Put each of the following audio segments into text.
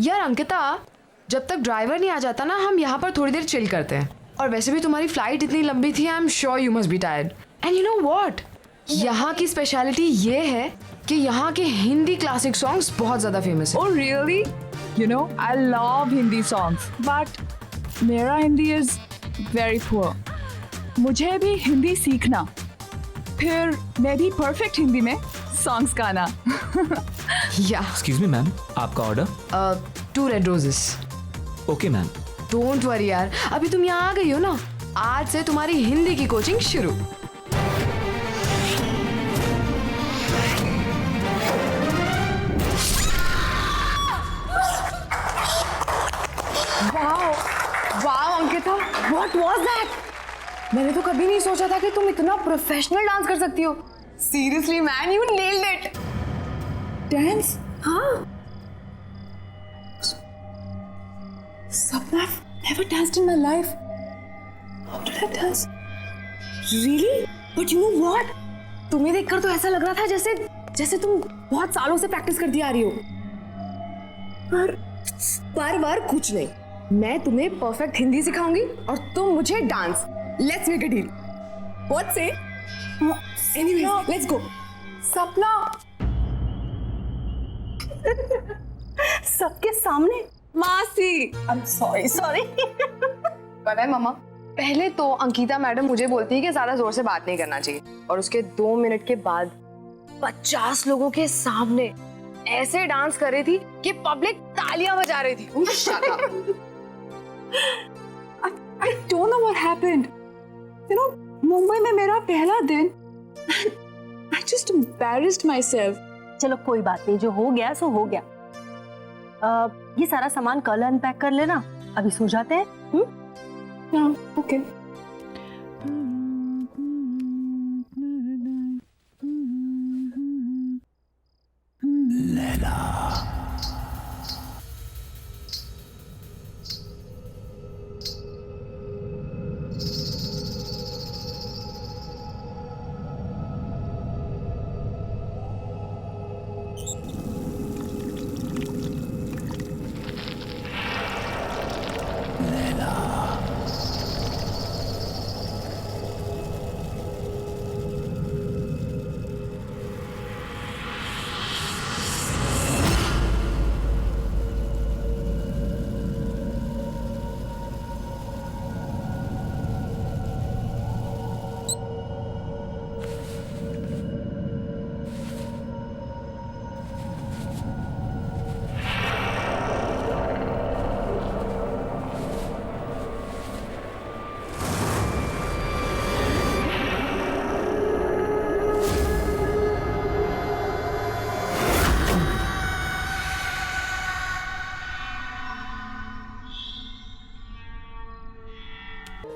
यार अंकिता, जब तक ड्राइवर नहीं आ जाता ना, हम यहाँ पर थोड़ी देर चिल करते हैं। और वैसे भी तुम्हारी फ्लाइट इतनी लंबी थी, I am sure you must be tired. And you know what, यहाँ की स्पेशलिटी ये है कि यहाँ के हिंदी क्लासिक सॉन्ग्स बहुत ज्यादा फेमस है। Oh really? You know, I love Hindi songs, but मेरा हिंदी is very poor. मुझे भी हिंदी सीखना, फिर मैं भी परफेक्ट हिंदी में सॉन्ग्स गाना। या एक्सक्यूज मी मैम, आपका order? 2 red roses. Okay ma'am. Don't worry यार, अभी तुम यहाँ आ गई हो ना, आज से तुम्हारी हिंदी की कोचिंग शुरू। Wow Ankita, what was that? मैंने तो कभी नहीं सोचा था कि तुम इतना प्रोफेशनल डांस कर सकती हो। Seriously man, you nailed it. Dance? हाँ। Sapna, I've never danced in my life. How did I dance? Really? But you know what? तुम्हें देखकर तो ऐसा लग रहा था जैसे तुम बहुत सालों से प्रैक्टिस करती आ रही हो। पर कुछ नहीं, मैं तुम्हें परफेक्ट हिंदी सिखाऊंगी और तुम मुझे dance. Let's make a deal. What say? Anyways, let's go. Sapna, सबके सामने? मासी, आई एम सॉरी। पता है मामा, पहले तो अंकिता मैडम मुझे बोलती है कि ज्यादा जोर से बात नहीं करना चाहिए, और उसके 2 मिनट के बाद 50 लोगों के सामने ऐसे डांस कर रही थी कि पब्लिक तालियां बजा रही थी। Shut up. I don't know what happened. You know, Mumbai में मेरा पहला दिन, I just embarrassed myself. चलो कोई बात नहीं, जो हो गया सो हो गया। ये सारा सामान कल अनपैक कर लेना, अभी सो जाते हैं। हाँ, ओके।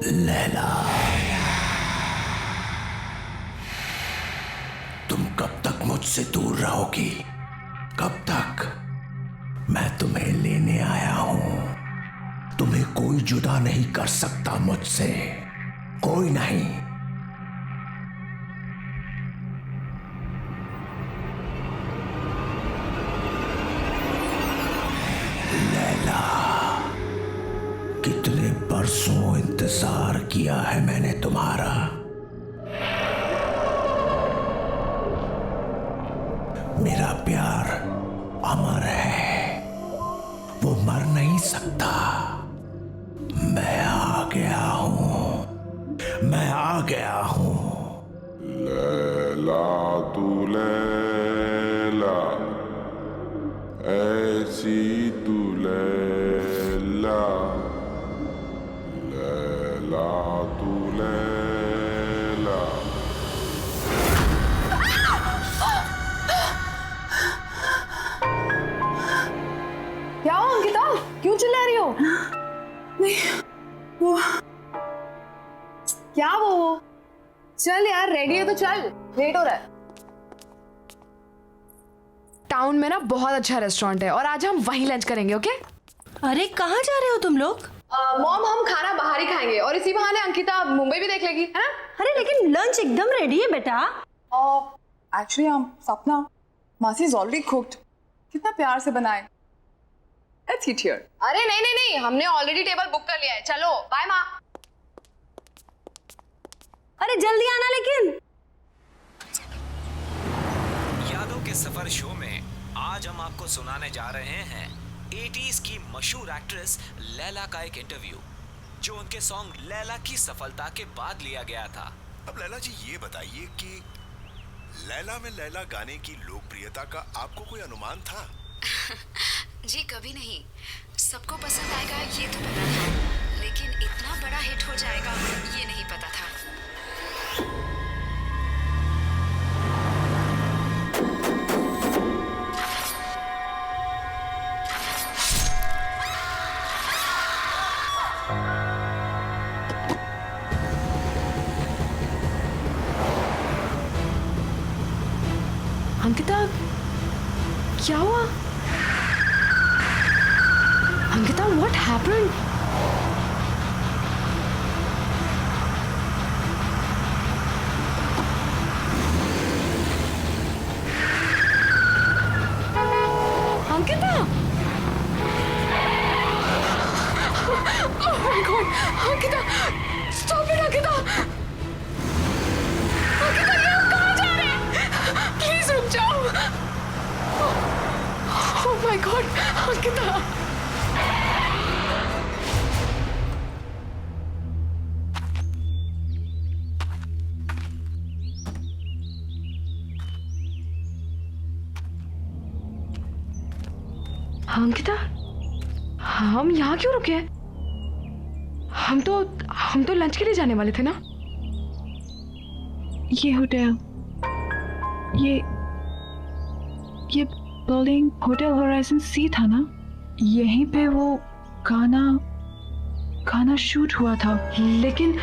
लैला, तुम कब तक मुझसे दूर रहोगी? कब तक? मैं तुम्हें लेने आया हूं। तुम्हें कोई जुदा नहीं कर सकता मुझसे, कोई नहीं। लैला, कितने बरसों इंतजार किया है मैंने तुम्हारा। मेरा प्यार अमर है, वो मर नहीं सकता। मैं आ गया हूं, मैं आ गया हूं। लैला तू लैला, ऐसी तू लैला, लैला तू लैला। क्या हो अंकिता, क्यों चिल्ला रही हो? नहीं, वो क्या वो? चल यार, रेडी है तो चल, लेट हो रहा है। टाउन में ना बहुत अच्छा रेस्टोरेंट है और आज हम वहीं लंच करेंगे। ओके? अरे कहाँ जा रहे हो तुम लोग? मॉम, हम खाना बाहर ही खाएंगे और इसी बहाने अंकिता मुंबई भी देख लेगी, है ना? अरे लेकिन लंच एकदम रेडी है बेटा। एक्चुअली सपना, मासी इज ऑलरेडी कुक्ड। कितना प्यार से बनाए। Let's eat here. अरे नहीं नहीं नहीं, हमने ऑलरेडी टेबल बुक कर लिया है, चलो बाय माँ। अरे जल्दी आना लेकिन। यादों के सफर शो में आज हम आपको सुनाने जा रहे हैं 80s की मशहूर एक्ट्रेस लैला का एक इंटरव्यू, जो उनके सॉन्ग लैला की सफलता के बाद लिया गया था। अब लैला जी ये बताइए कि लैला में लैला गाने की लोकप्रियता का आपको कोई अनुमान था? जी कभी नहीं। सबको पसंद आएगा ये तो पता था, लेकिन इतना बड़ा हिट हो जाएगा ये नहीं पता था। अंकिता, क्या हुआ? Ankita, what happened? Ankita! Oh my God! Ankita! Stop it, Ankita! Ankita, ये आप कहाँ जा रहे हैं? Please रुक जाओ! Oh my God! Ankita! Ankita, हम यहाँ क्यों रुके हैं? हम तो लंच के लिए जाने वाले थे ना? ये होटल, ये बिल्डिंग होटल होराइजन सी था ना? यहीं पे वो गाना शूट हुआ था। लेकिन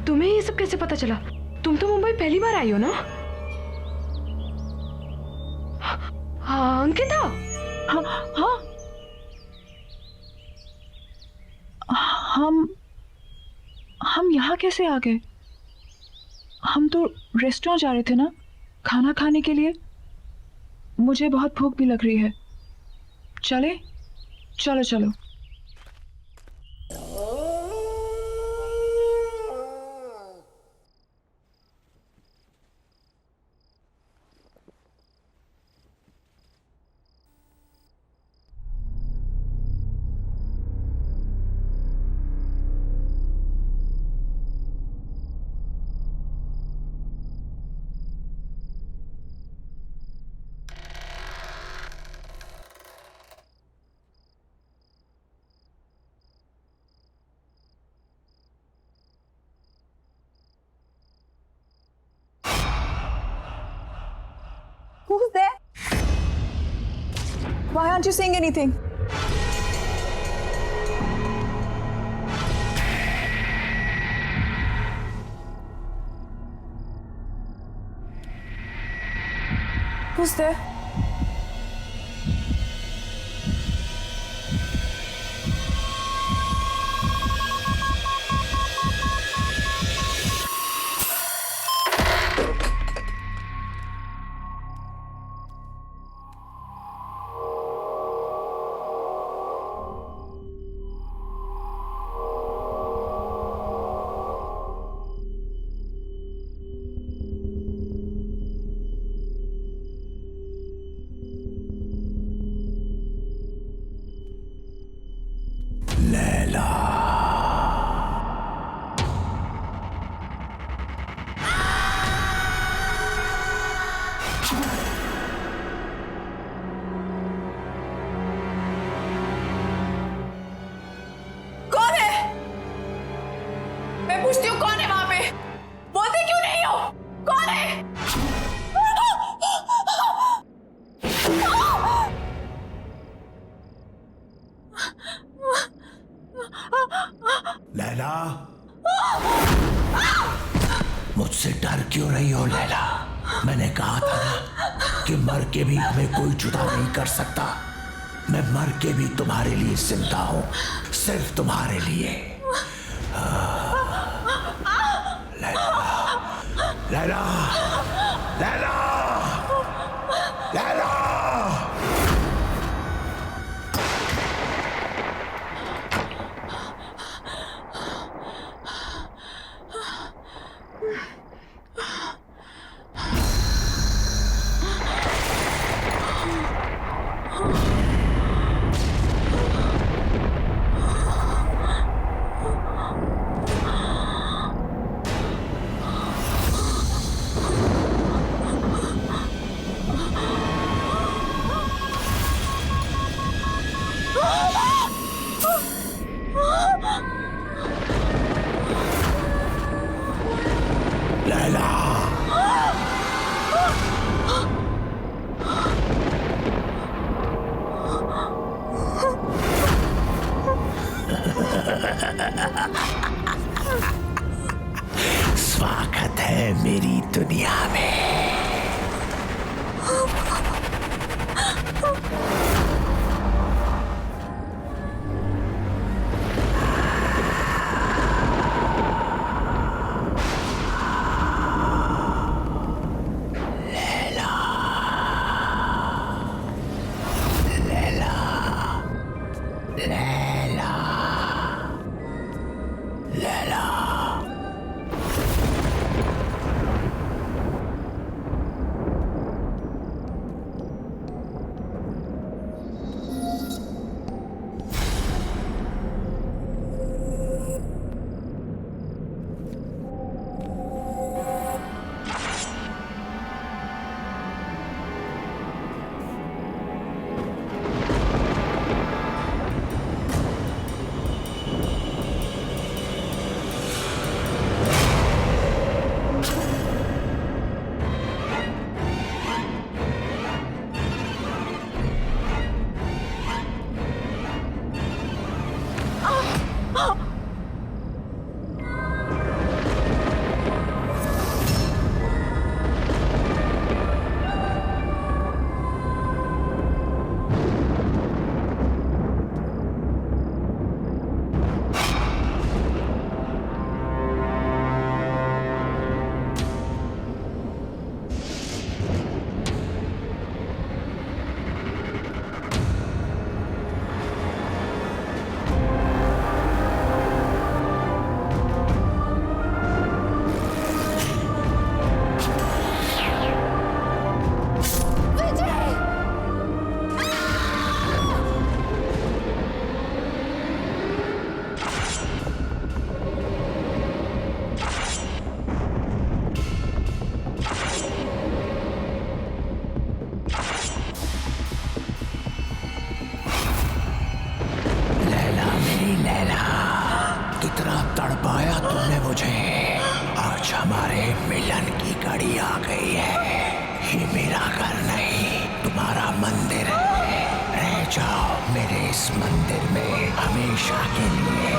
तुम्हें ये सब कैसे पता चला? तुम तो मुंबई पहली बार आई हो ना? हाँ, अंकिता। हाँ, हम यहाँ कैसे आ गए? हम तो रेस्टोरेंट जा रहे थे ना खाना खाने के लिए। मुझे बहुत भूख भी लग रही है। चले? चलो चलो। Who's there? Why aren't you saying anything? Who's there? पूछती हूँ कौन है वहां पे? बोलते क्यों नहीं हो? कौन है? लैला, मुझसे डर क्यों रही हो लैला? मैंने कहा था ना कि मर के भी हमें कोई जुदा नहीं कर सकता। मैं मर के भी तुम्हारे लिए जिंदा हूं, सिर्फ तुम्हारे लिए। लैला, लैला, लैला, लैला। मेरी दुनिया में। कितना तड़पाया तुमने मुझे। आज हमारे मिलन की घड़ी आ गई है। ये मेरा घर नहीं, तुम्हारा मंदिर है। रह जाओ मेरे इस मंदिर में हमेशा के लिए।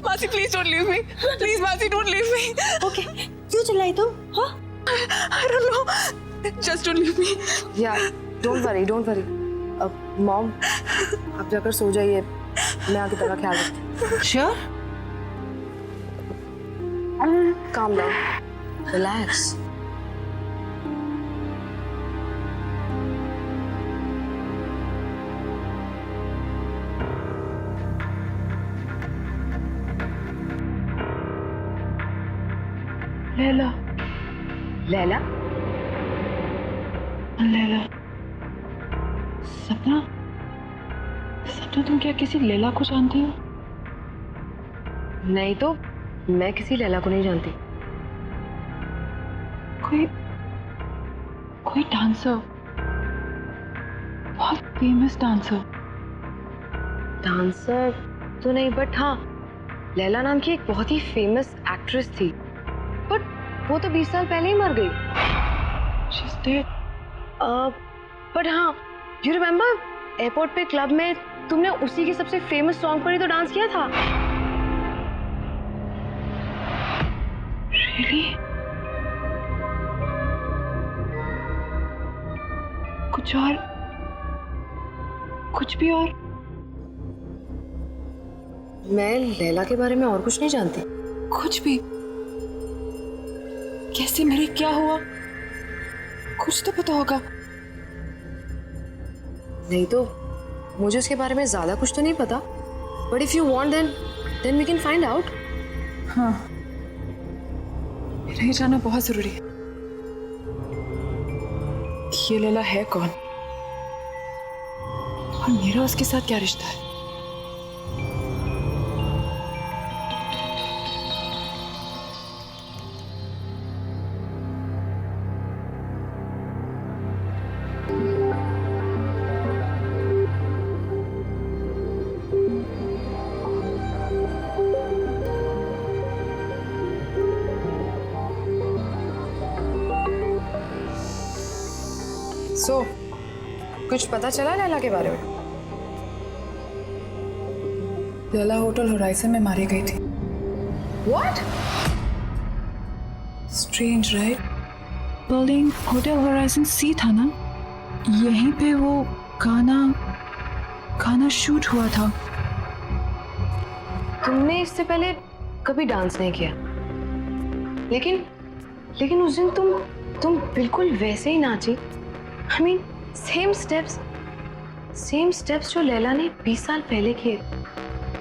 मासी please don't leave me, please मासी डोंट लीव मी। ओके, क्यों चिल्लाई तुम? हाँ? I don't know, just don't leave me. Yeah don't worry, don't worry. Mom, आप जाकर सो जाइए, मैं आगे तेरा ख्याल रखती हूँ। Sure? Calm down, relax. Laila, Laila? Laila, सपना, सपना तुम क्या किसी लैला को जानती हो? नहीं तो मैं किसी लैला को नहीं जानती। कोई डांसर, बहुत फेमस डांसर। डांसर तो नहीं, बट हाँ, लैला नाम की एक बहुत ही फेमस एक्ट्रेस थी, बट वो तो 20 साल पहले ही मर गई। She's dead. बट हाँ, यू रिमेम्बर एयरपोर्ट पे क्लब में तुमने उसी की सबसे फेमस सॉन्ग पर ही तो डांस किया था। Really? कुछ और, कुछ भी और? मैं लैला के बारे में और कुछ नहीं जानती। कुछ भी? कैसे मरी, क्या हुआ? कुछ तो पता होगा। नहीं तो मुझे उसके बारे में ज्यादा कुछ तो नहीं पता, but if you want then we can find out. हाँ, मेरा ये जानना बहुत जरूरी है। ये लैला है कौन और मेरा उसके साथ क्या रिश्ता है? सो कुछ पता चला लैला के बारे में? लैला होटल होराइजन में मारी गई थी। What? Strange right? Building Hotel Horizon सी था ना, यहीं पे वो गाना शूट हुआ था। तुमने इससे पहले कभी डांस नहीं किया, लेकिन उस दिन तुम बिल्कुल वैसे ही नाची। I mean, सेम स्टेप्स जो लैला ने 20 साल पहले किए,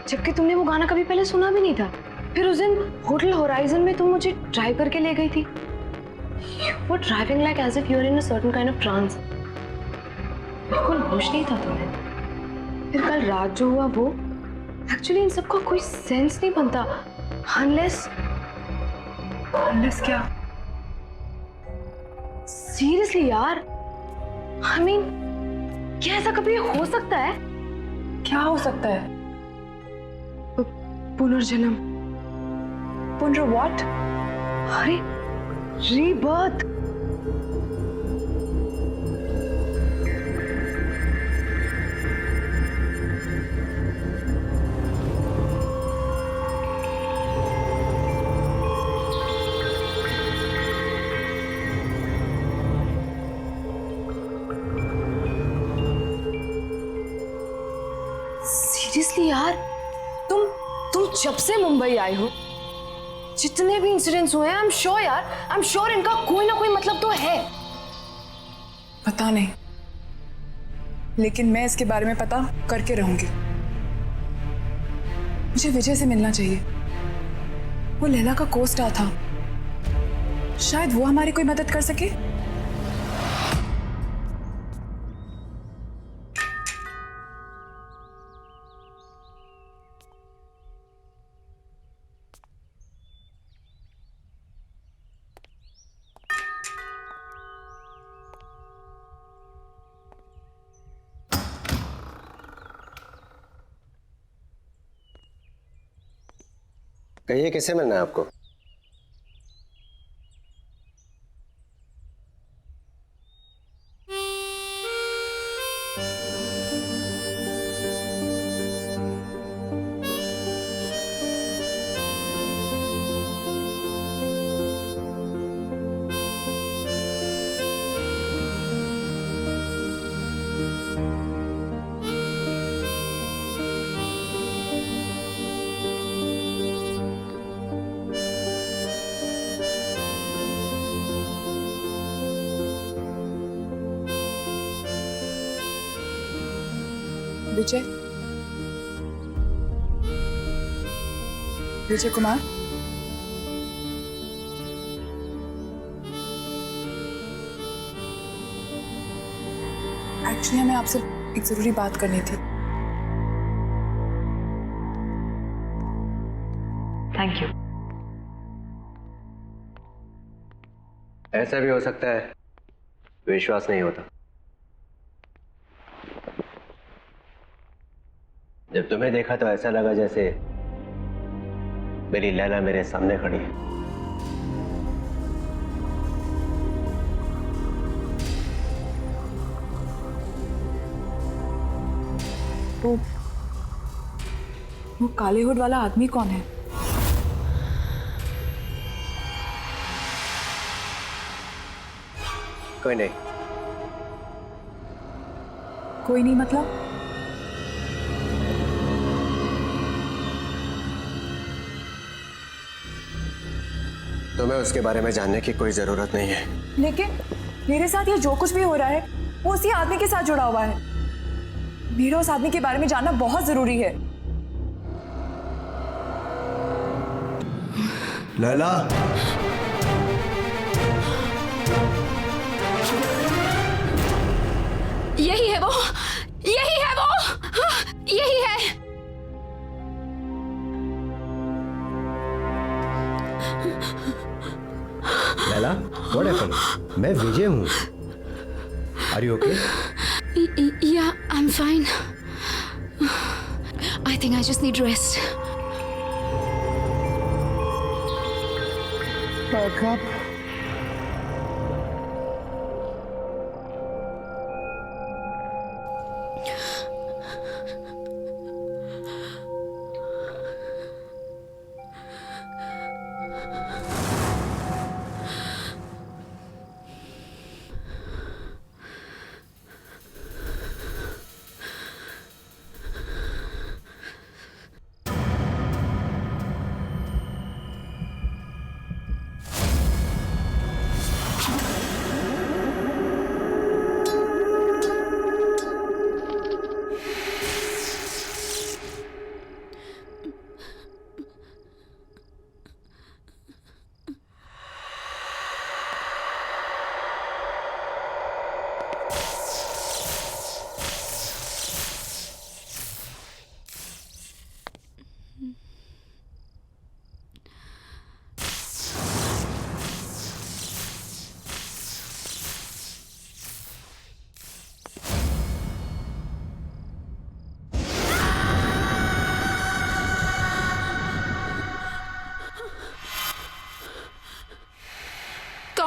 जबकि तुमने वो गाना कभी पहले सुना भी नहीं था। फिर उस दिन होटल होराइजन में तुम मुझे ड्राइव करके ले गई थी। You were driving like as if you were in a certain kind of trance. बिल्कुल होश नहीं था तुम्हें। फिर कल रात जो हुआ वो, एक्चुअली इन सबका कोई सेंस नहीं बनता unless क्या? सीरियसली यार, I mean, क्या ऐसा कभी हो सकता है? क्या हो सकता है? पुनर्जन्म। पुनर व्हाट? अरे रीबर्थ। सीरियसली यार, तुम जब से मुंबई आए हो, जितने भी इंसिडेंट्स हुए हैं, आई एम श्योर इनका कोई ना कोई मतलब तो है। पता नहीं, लेकिन मैं इसके बारे में पता करके रहूंगी। मुझे विजय से मिलना चाहिए। वो लैला का को-स्टार था, शायद वो हमारी कोई मदद कर सके। कहिए, किससे मिलना है आपको? विजय कुमार, एक्चुअली हमें आपसे एक जरूरी बात करनी थी। Thank you. ऐसा भी हो सकता है विश्वास नहीं होता। जब तुम्हें देखा तो ऐसा लगा जैसे मेरी लैला मेरे सामने खड़ी है। वो काले हुड वाला आदमी कौन है? कोई नहीं। कोई नहीं मतलब? तुम्हें उसके बारे में जानने की कोई जरूरत नहीं है। लेकिन मेरे साथ ये जो कुछ भी हो रहा है वो उसी आदमी के साथ जुड़ा हुआ है। मेरा उस आदमी के बारे में जानना बहुत जरूरी है। लैला, यही है वो, यही है वो, यही है। Laila, what happened? मैं विजय हूँ। Are you okay? Yeah, I'm fine. I think I just need rest.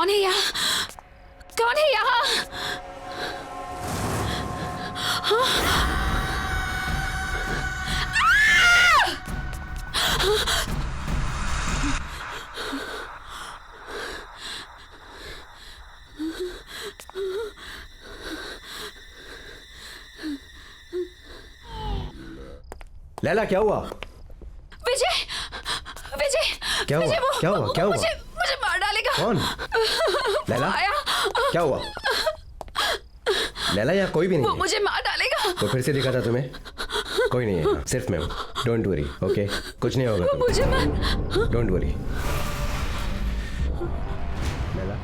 कौन है यहाँ? कौन है यहाँ? लैला क्या हुआ? विजय, विजय, क्या हुआ? विजय, क्या हुआ? क्या हुआ? मुझे मार डालेगा। कौन? लैला आया। क्या हुआ? लैला यहाँ कोई भी नहीं वो है। मुझे मार डालेगा। वो फिर से दिखा था तुम्हें? कोई नहीं है यहाँ, सिर्फ मैं हूँ। Don't worry, okay? कुछ नहीं होगा वो तुम्हें। मुझे मार। Don't worry. Laila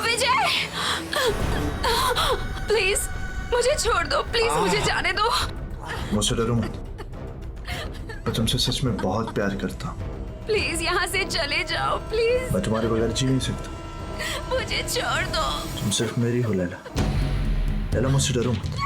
Vijay, please मुझे छोड़ दो, प्लीज मुझे जाने दो। मुझसे डरो मत, मैं तुमसे सच में बहुत प्यार करता हूँ। प्लीज यहाँ से चले जाओ, प्लीज। मैं तुम्हारे बगैर जी नहीं सकता। मुझे छोड़ दो। तुम सिर्फ मेरी हो लैला। लैला मुझसे डरो मत।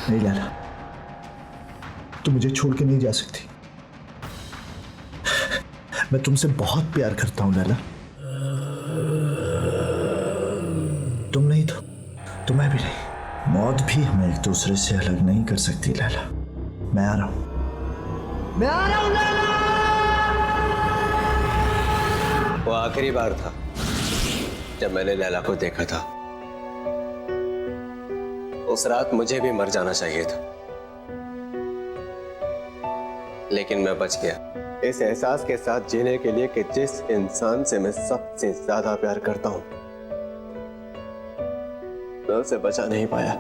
नहीं लैला, तुम मुझे छोड़ के नहीं जा सकती। मैं तुमसे बहुत प्यार करता हूं लैला। तुम नहीं तो मैं भी नहीं। मौत भी हमें एक दूसरे से अलग नहीं कर सकती लैला। मैं आ रहा हूं लैला। वो आखिरी बार था जब मैंने लैला को देखा था। उस रात मुझे भी मर जाना चाहिए था, लेकिन मैं बच गया इस एहसास के साथ जीने के लिए कि जिस इंसान से मैं सबसे ज्यादा प्यार करता हूं, मैं उसे बचा नहीं पाया।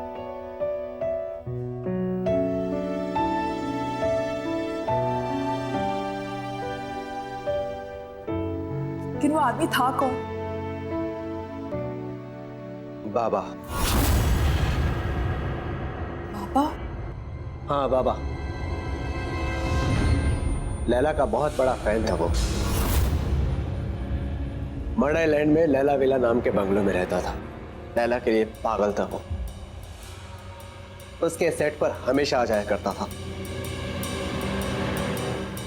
लेकिन वो आदमी था कौन? बाबा। बाबा? हाँ बाबा। लैला का बहुत बड़ा फैन था वो। मर्डर लैंड में लैला विला नाम के बंगलों में रहता था। लैला के लिए पागल था वो। उसके सेट पर हमेशा आ जाया करता था।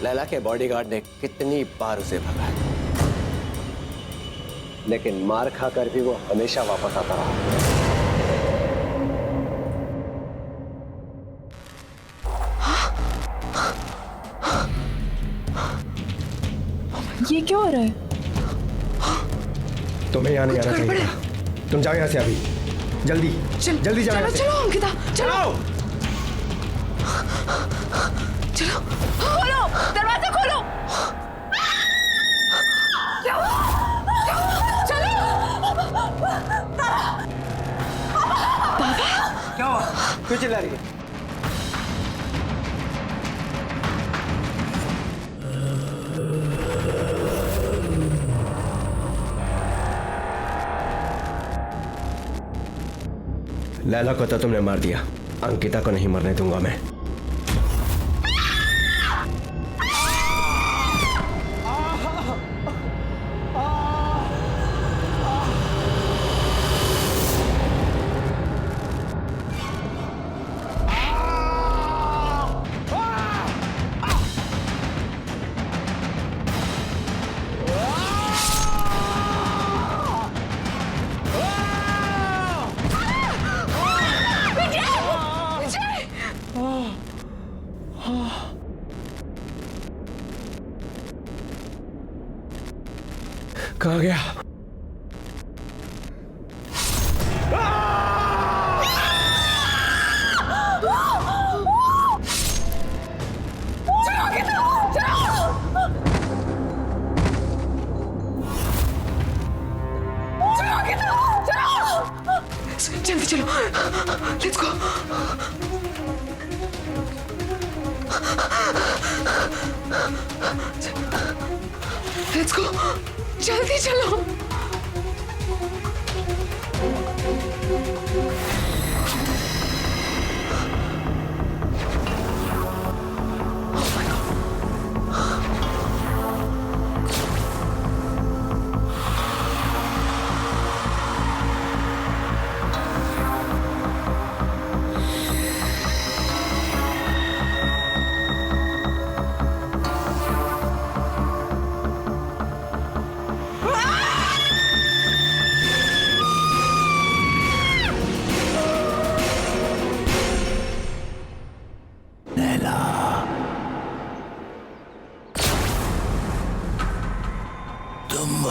लैला के बॉडीगार्ड ने कितनी बार उसे भगाया, लेकिन मार खाकर भी वो हमेशा वापस आता रहा। ये क्या हो रहा है? तुम्हें यहाँ नहीं आना चाहिए था। तुम जाओ यहाँ से अभी, जल्दी जल्दी जाओ यहाँ से। चलो अंकिता, चलो चलो। खोलो, दरवाजा खोलो। क्या हुआ? क्यों चिल्ला रही है? लैला को तो तुमने मार दिया, अंकिता को नहीं मरने दूंगा मैं। कहाँ गया? जल्दी चलो, लेट्स गो। लेट्स गो, जल्दी चलो।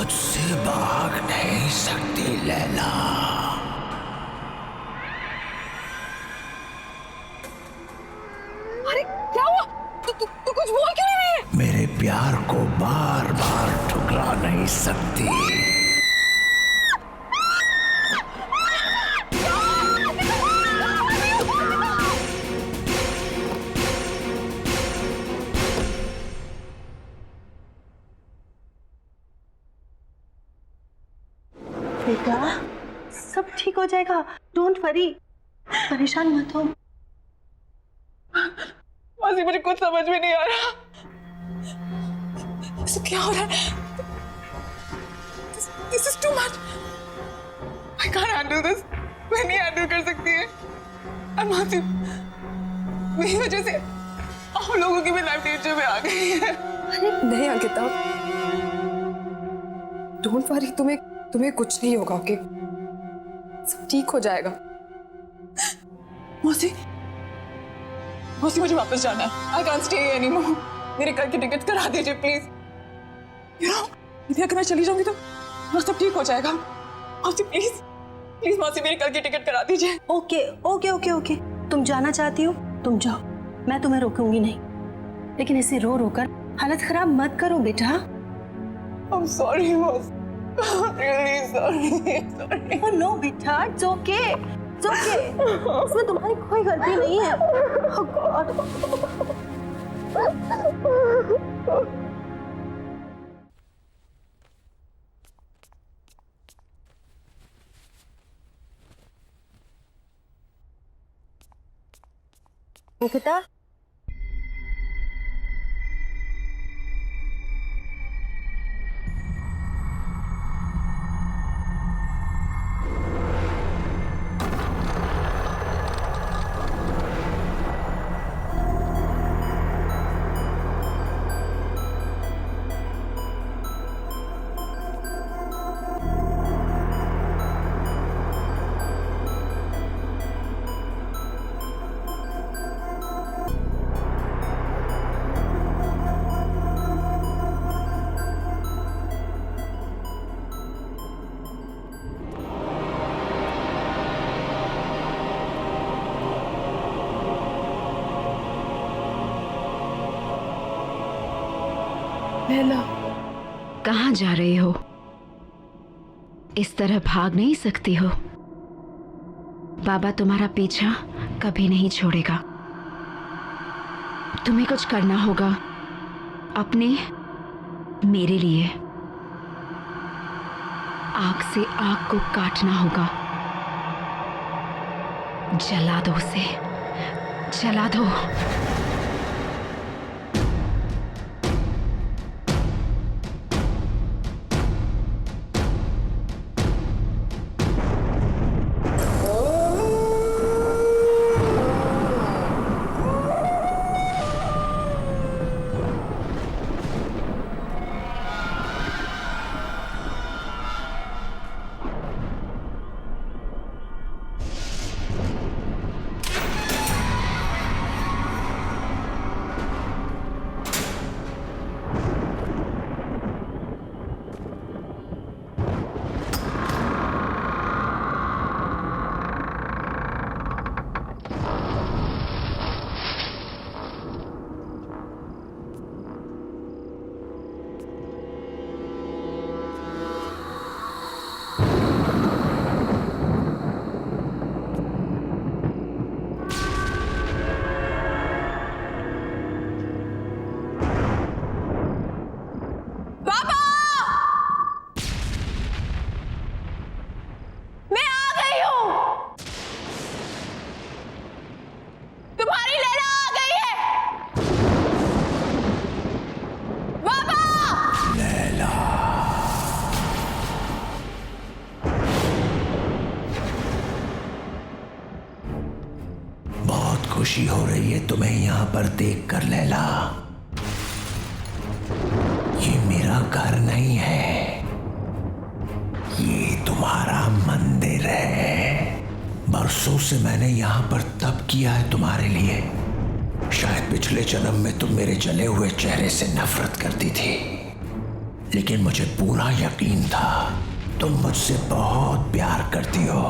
मुझसे भाग नहीं सकती लैला। अरे क्या हुआ? तू कुछ बोल क्यों नहीं रही है? मेरे प्यार को बार बार ठुकरा नहीं सकती। बेटा सब ठीक हो जाएगा, डोंट वरी, परेशान मत हो। मासी मुझे कुछ समझ में नहीं आ रहा। सब क्या हो रहा है? This is too much. I can't handle this. मैं नहीं हैंडल कर सकती है। और मासी मेरी वजह से आप लोगों की भी लाइफ डेंजर में आ गई है। नहीं अंकिता, डोंट वरी, तुम्हें कुछ नहीं होगा, ओके? सब ठीक हो जाएगा। मौसी मुझे वापस जाना है। I can't stay anymore. मेरे घर की टिकट करा दीजिए प्लीज। यदि अगर मैं चली जाऊंगी तो सब ठीक हो जाएगा। मौसी प्लीज मौसी मेरे घर की टिकट करा दीजिए। ओके, तुम जाना चाहती हो तुम जाओ, मैं तुम्हें रोकूंगी नहीं, लेकिन ऐसे रो कर हालत खराब मत करो बेटा। I'm sorry मौसी, really sorry. Oh no बेटा, it's okay. इसमें तुम्हारी कोई गलती नहीं है। Oh God. अंकिता, कहाँ जा रही हो? इस तरह भाग नहीं सकती हो। बाबा तुम्हारा पीछा कभी नहीं छोड़ेगा। तुम्हें कुछ करना होगा अपने, मेरे लिए। आग से आग को काटना होगा। जला दो उसे, जला दो। खुशी हो रही है तुम्हें यहाँ पर देखकर लैला। ये मेरा घर नहीं है, ये तुम्हारा मंदिर है। बरसों से मैंने यहाँ पर तप किया है तुम्हारे लिए। शायद पिछले जन्म में तुम मेरे जले हुए चेहरे से नफरत करती थी, लेकिन मुझे पूरा यकीन था तुम मुझसे बहुत प्यार करती हो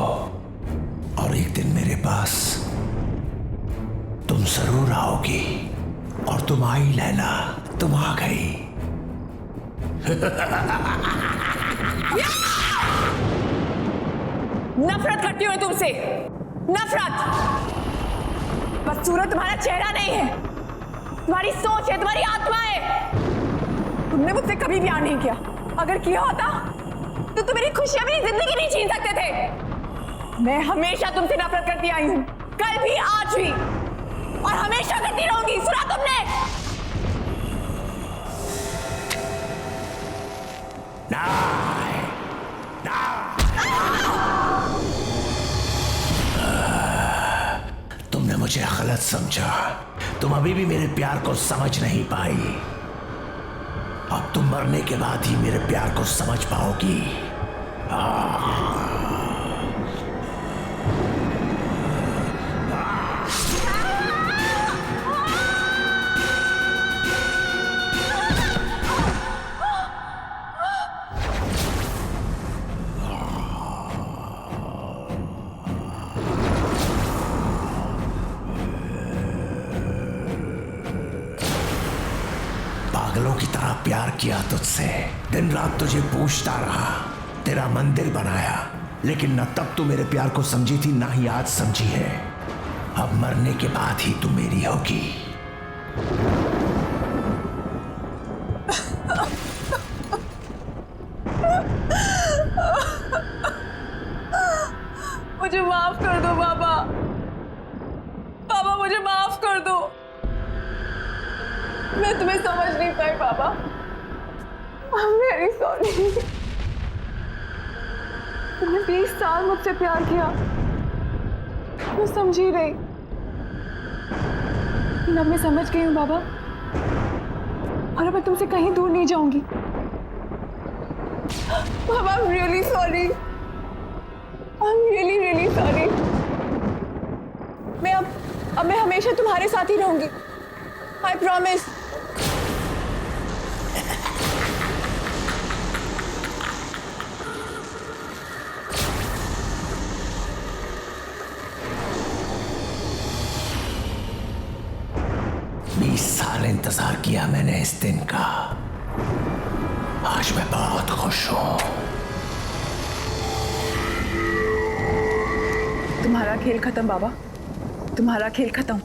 और एक दिन मेरे पास तुम जरूर आओगी। और तुम आई लैला, तुम आ गई। नफरत करती हूँ तुमसे, नफरत। बदसूरत तुम्हारा चेहरा नहीं है, तुम्हारी सोच है, तुम्हारी आत्मा है। तुमने मुझसे कभी प्यार नहीं किया। अगर किया होता तो तुम मेरी खुशियां, मेरी जिंदगी नहीं छीन सकते थे। मैं हमेशा तुमसे नफरत करती आई हूं, कल भी, आज भी, और हमेशा करती रहूंगी। सुना तुमने? तुमने मुझे गलत समझा। तुम अभी भी मेरे प्यार को समझ नहीं पाई। अब तुम मरने के बाद ही मेरे प्यार को समझ पाओगी। पागलों की तरह प्यार किया तुझसे, दिन रात तुझे पूछता रहा, तेरा मंदिर बनाया, लेकिन न तब तू मेरे प्यार को समझी थी, ना ही आज समझी है। अब मरने के बाद ही तू मेरी होगी। मुझे माफ कर दो बाबा, बाबा मुझे माफ कर दो। मैं तुम्हें समझ नहीं पाई बाबा। I'm very sorry। तुमने 20 साल मुझसे प्यार किया, मैं समझी रही, लेकिन अब मैं समझ गई हूँ बाबा, और अब मैं तुमसे कहीं दूर नहीं जाऊंगी। बाबा I'm really sorry। I'm really really sorry। मैं हमेशा तुम्हारे साथ ही रहूंगी। I promise। साल इंतजार किया मैंने इस दिन का। आज मैं बहुत खुश हूं। तुम्हारा खेल खत्म बाबा, तुम्हारा खेल खत्म।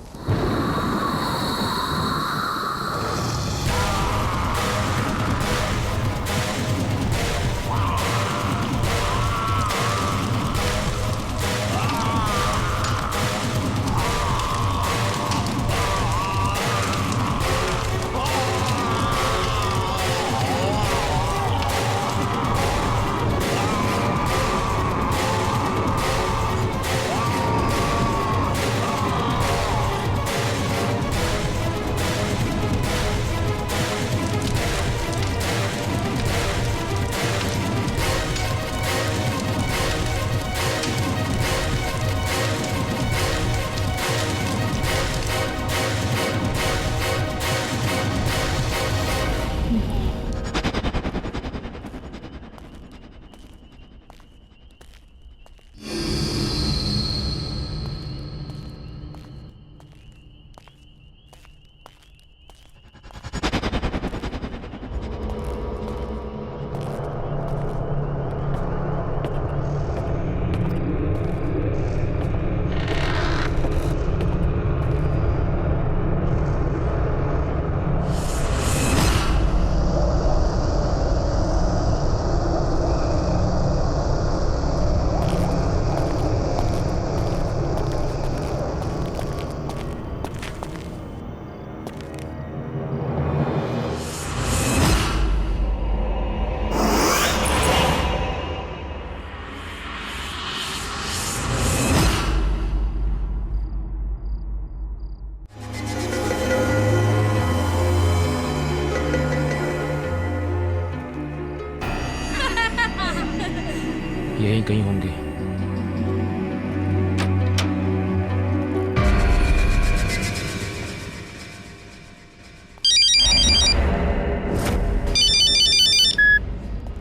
यहीं कहीं होंगे।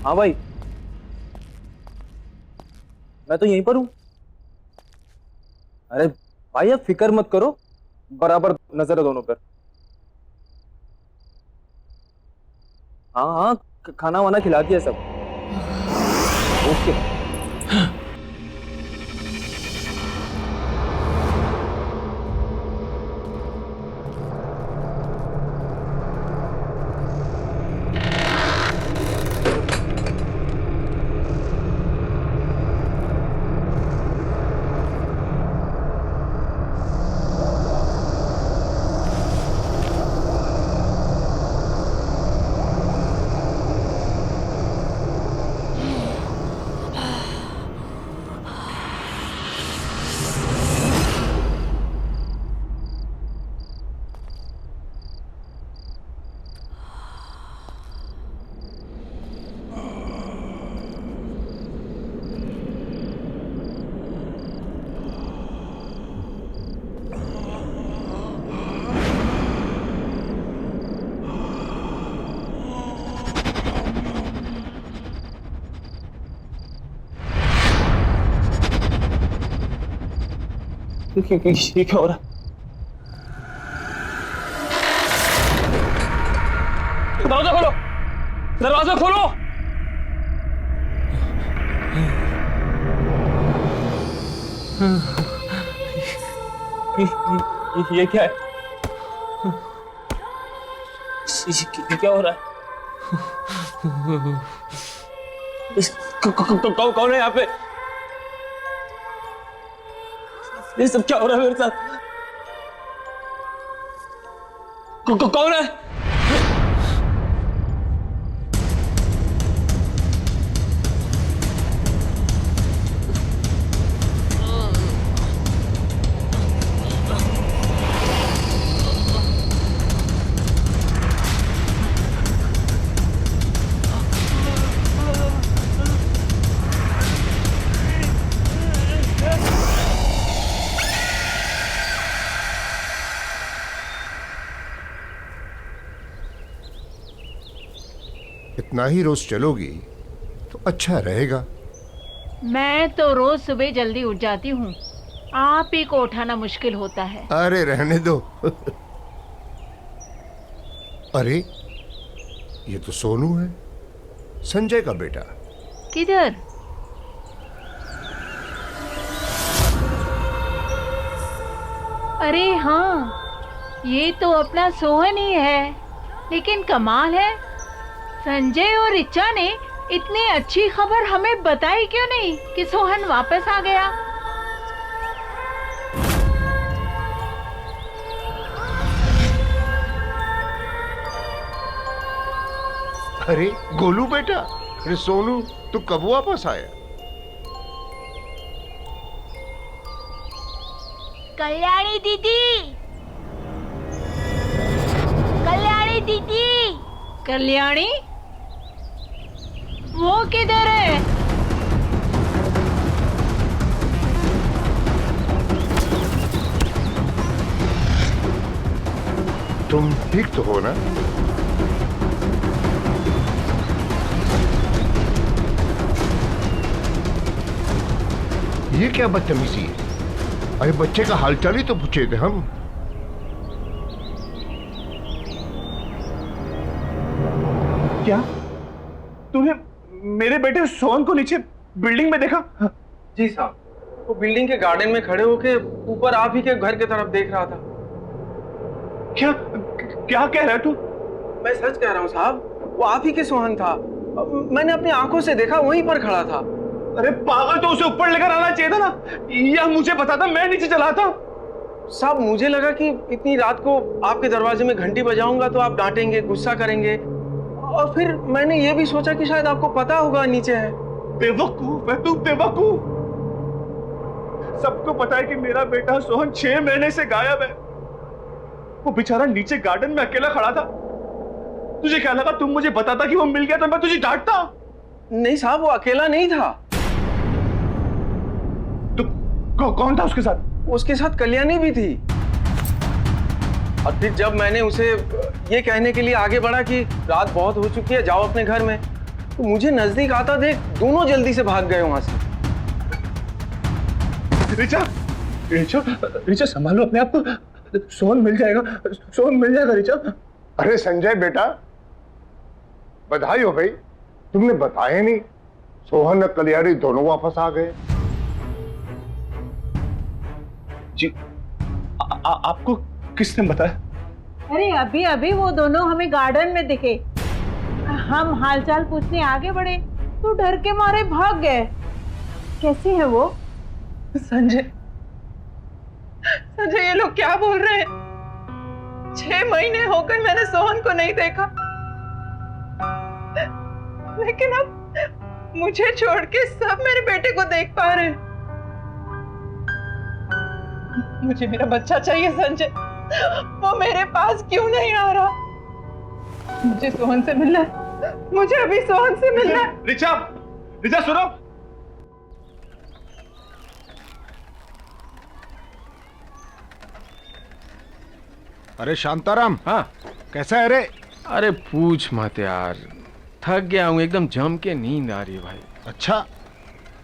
हाँ भाई, मैं तो यहीं पर हूँ। अरे भाई आप फिक्र मत करो, बराबर नजर है दोनों पर। हाँ हाँ, खाना वाना खिला दिया सब। ओके। ये क्या हो रहा है? दरवाजा खोलो, दरवाजा खोलो। ये क्या है? ये क्या हो रहा है? कौन है यहाँ पे? ये सब क्या हो रहा है मेरे साथ? कौन है? इतना ही रोज चलोगी तो अच्छा रहेगा। मैं तो रोज सुबह जल्दी उठ जाती हूँ, आप ही को उठाना मुश्किल होता है। अरे रहने दो। अरे ये तो सोनू है, संजय का बेटा। किधर? अरे हाँ, ये तो अपना सोहन ही है। लेकिन कमाल है, संजय और रिचा ने इतनी अच्छी खबर हमें बताई क्यों नहीं कि सोहन वापस आ गया। अरे गोलू बेटा, अरे सोनू तू कब वापस आया? कल्याणी दीदी, कल्याणी दीदी, कल्याणी वो किधर है? तुम ठीक तो हो ना? ये क्या बदतमीजी है? अरे बच्चे का हालचाल ही तो पूछे थे हम। क्या तूने मेरे बेटे सोहन को नीचे बिल्डिंग में देखा? जी साहब, वो बिल्डिंग के गार्डन में खड़े होके ऊपर आप ही के घर की तरफ देख रहा था। क्या क्या कह रहा है तू? मैं सच कह रहा हूँ साहब, वो आप ही के सोहन था। मैंने अपनी आंखों से देखा, वहीं पर खड़ा था। अरे पागल, तो उसे ऊपर लेकर आना चाहिए था ना, या मुझे बताता, मैं नीचे चला था। साहब मुझे लगा कि इतनी रात को आपके दरवाजे में घंटी बजाऊंगा तो आप डांटेंगे, गुस्सा करेंगे, और फिर मैंने ये भी सोचा कि शायद आपको पता होगा नीचे है। बेवकूफ है तू, बेवकूफ। सबको पता है कि मेरा बेटा सोहन 6 महीने से गायब है। वो बेचारा नीचे गार्डन में अकेला खड़ा था। तुझे क्या लगा तुम मुझे बताता कि वो मिल गया तो मैं तुझे डांटता? नहीं साहब, वो अकेला नहीं था। तो कौन था उसके साथ? उसके साथ कल्याणी भी थी। और फिर जब मैंने उसे ये कहने के लिए आगे बढ़ा कि रात बहुत हो चुकी है, जाओ अपने घर में, तो मुझे नजदीक आता देख दोनों जल्दी से भाग गए वहां से। रिचा, रिचा, रिचा संभालो अपने आप को, सोहन मिल जाएगा, सोहन मिल जाएगा रिचा। अरे संजय बेटा, बधाई हो भाई, तुमने बताया नहीं, सोहन और कलियारी दोनों वापस आ गए। जी, आपको किसने बताया? अरे अभी अभी वो दोनों हमें गार्डन में दिखे। हम हालचाल पूछने आगे बढ़े तो डर के मारे भाग गए। कैसी है वो? संजय, संजय ये लोग क्या बोल रहे हैं? 6 महीने हो गए मैंने सोहन को नहीं देखा, लेकिन अब मुझे छोड़ के सब मेरे बेटे को देख पा रहे हैं। मुझे मेरा बच्चा चाहिए संजय, वो मेरे पास क्यों नहीं आ रहा? मुझे सोहन से मिलना है, मुझे अभी सोहन से मिलना है। रिचा, रिचा सुनो। अरे शांताराम, हाँ कैसा है रे? अरे पूछ मत यार, थक गया हूँ एकदम, जम के नींद आ रही है भाई। अच्छा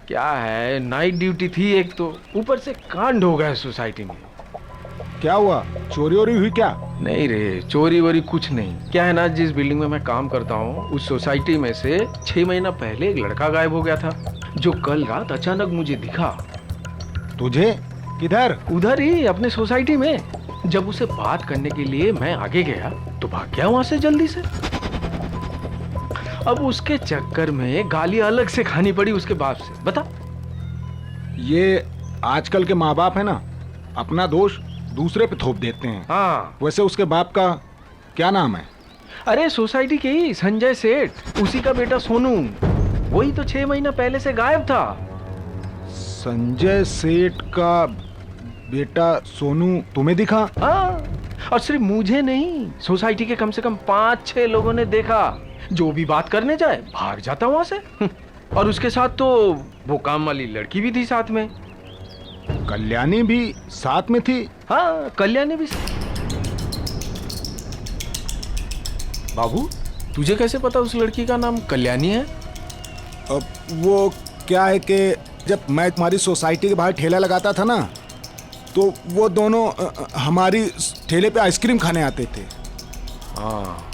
क्या है, नाइट ड्यूटी थी एक तो, ऊपर से कांड हो गया सोसाइटी में। क्या हुआ, चोरी वोरी हुई क्या? नहीं रे, चोरी वोरी कुछ नहीं। क्या है ना, जिस बिल्डिंग में मैं काम करता हूँ उस सोसाइटी में से 6 महीना पहले एक लड़का गायब हो गया था, जो कल रात अचानक मुझे दिखा। तुझे? किधर? उधर ही अपने सोसाइटी में। जब उसे बात करने के लिए मैं आगे गया तो भाग गया वहां से जल्दी से। अब उसके चक्कर में गाली अलग से खानी पड़ी उसके बाप से। बता, ये आजकल के माँ बाप है ना, अपना दोष दूसरे पे थोप देते हैं। हाँ, वैसे उसके बाप का क्या नाम है? अरे सोसाइटी के ही संजय सेठ, उसी का बेटा सोनू। वही तो 6 महीना पहले से गायब था। संजय सेठ का बेटा सोनू तुम्हें दिखा? हाँ, और सिर्फ मुझे नहीं, सोसाइटी के कम से कम 5-6 लोगों ने देखा। जो भी बात करने जाए भाग जाता वहां से। और उसके साथ तो वो काम वाली लड़की भी थी साथ में। कल्याणी भी साथ में थी? हाँ, कल्याणी भी। बाबू, तुझे कैसे पता उस लड़की का नाम कल्याणी है? अब वो क्या है कि जब मैं तुम्हारी सोसाइटी के बाहर ठेला लगाता था ना, तो वो दोनों हमारी ठेले पे आइसक्रीम खाने आते थे। हाँ,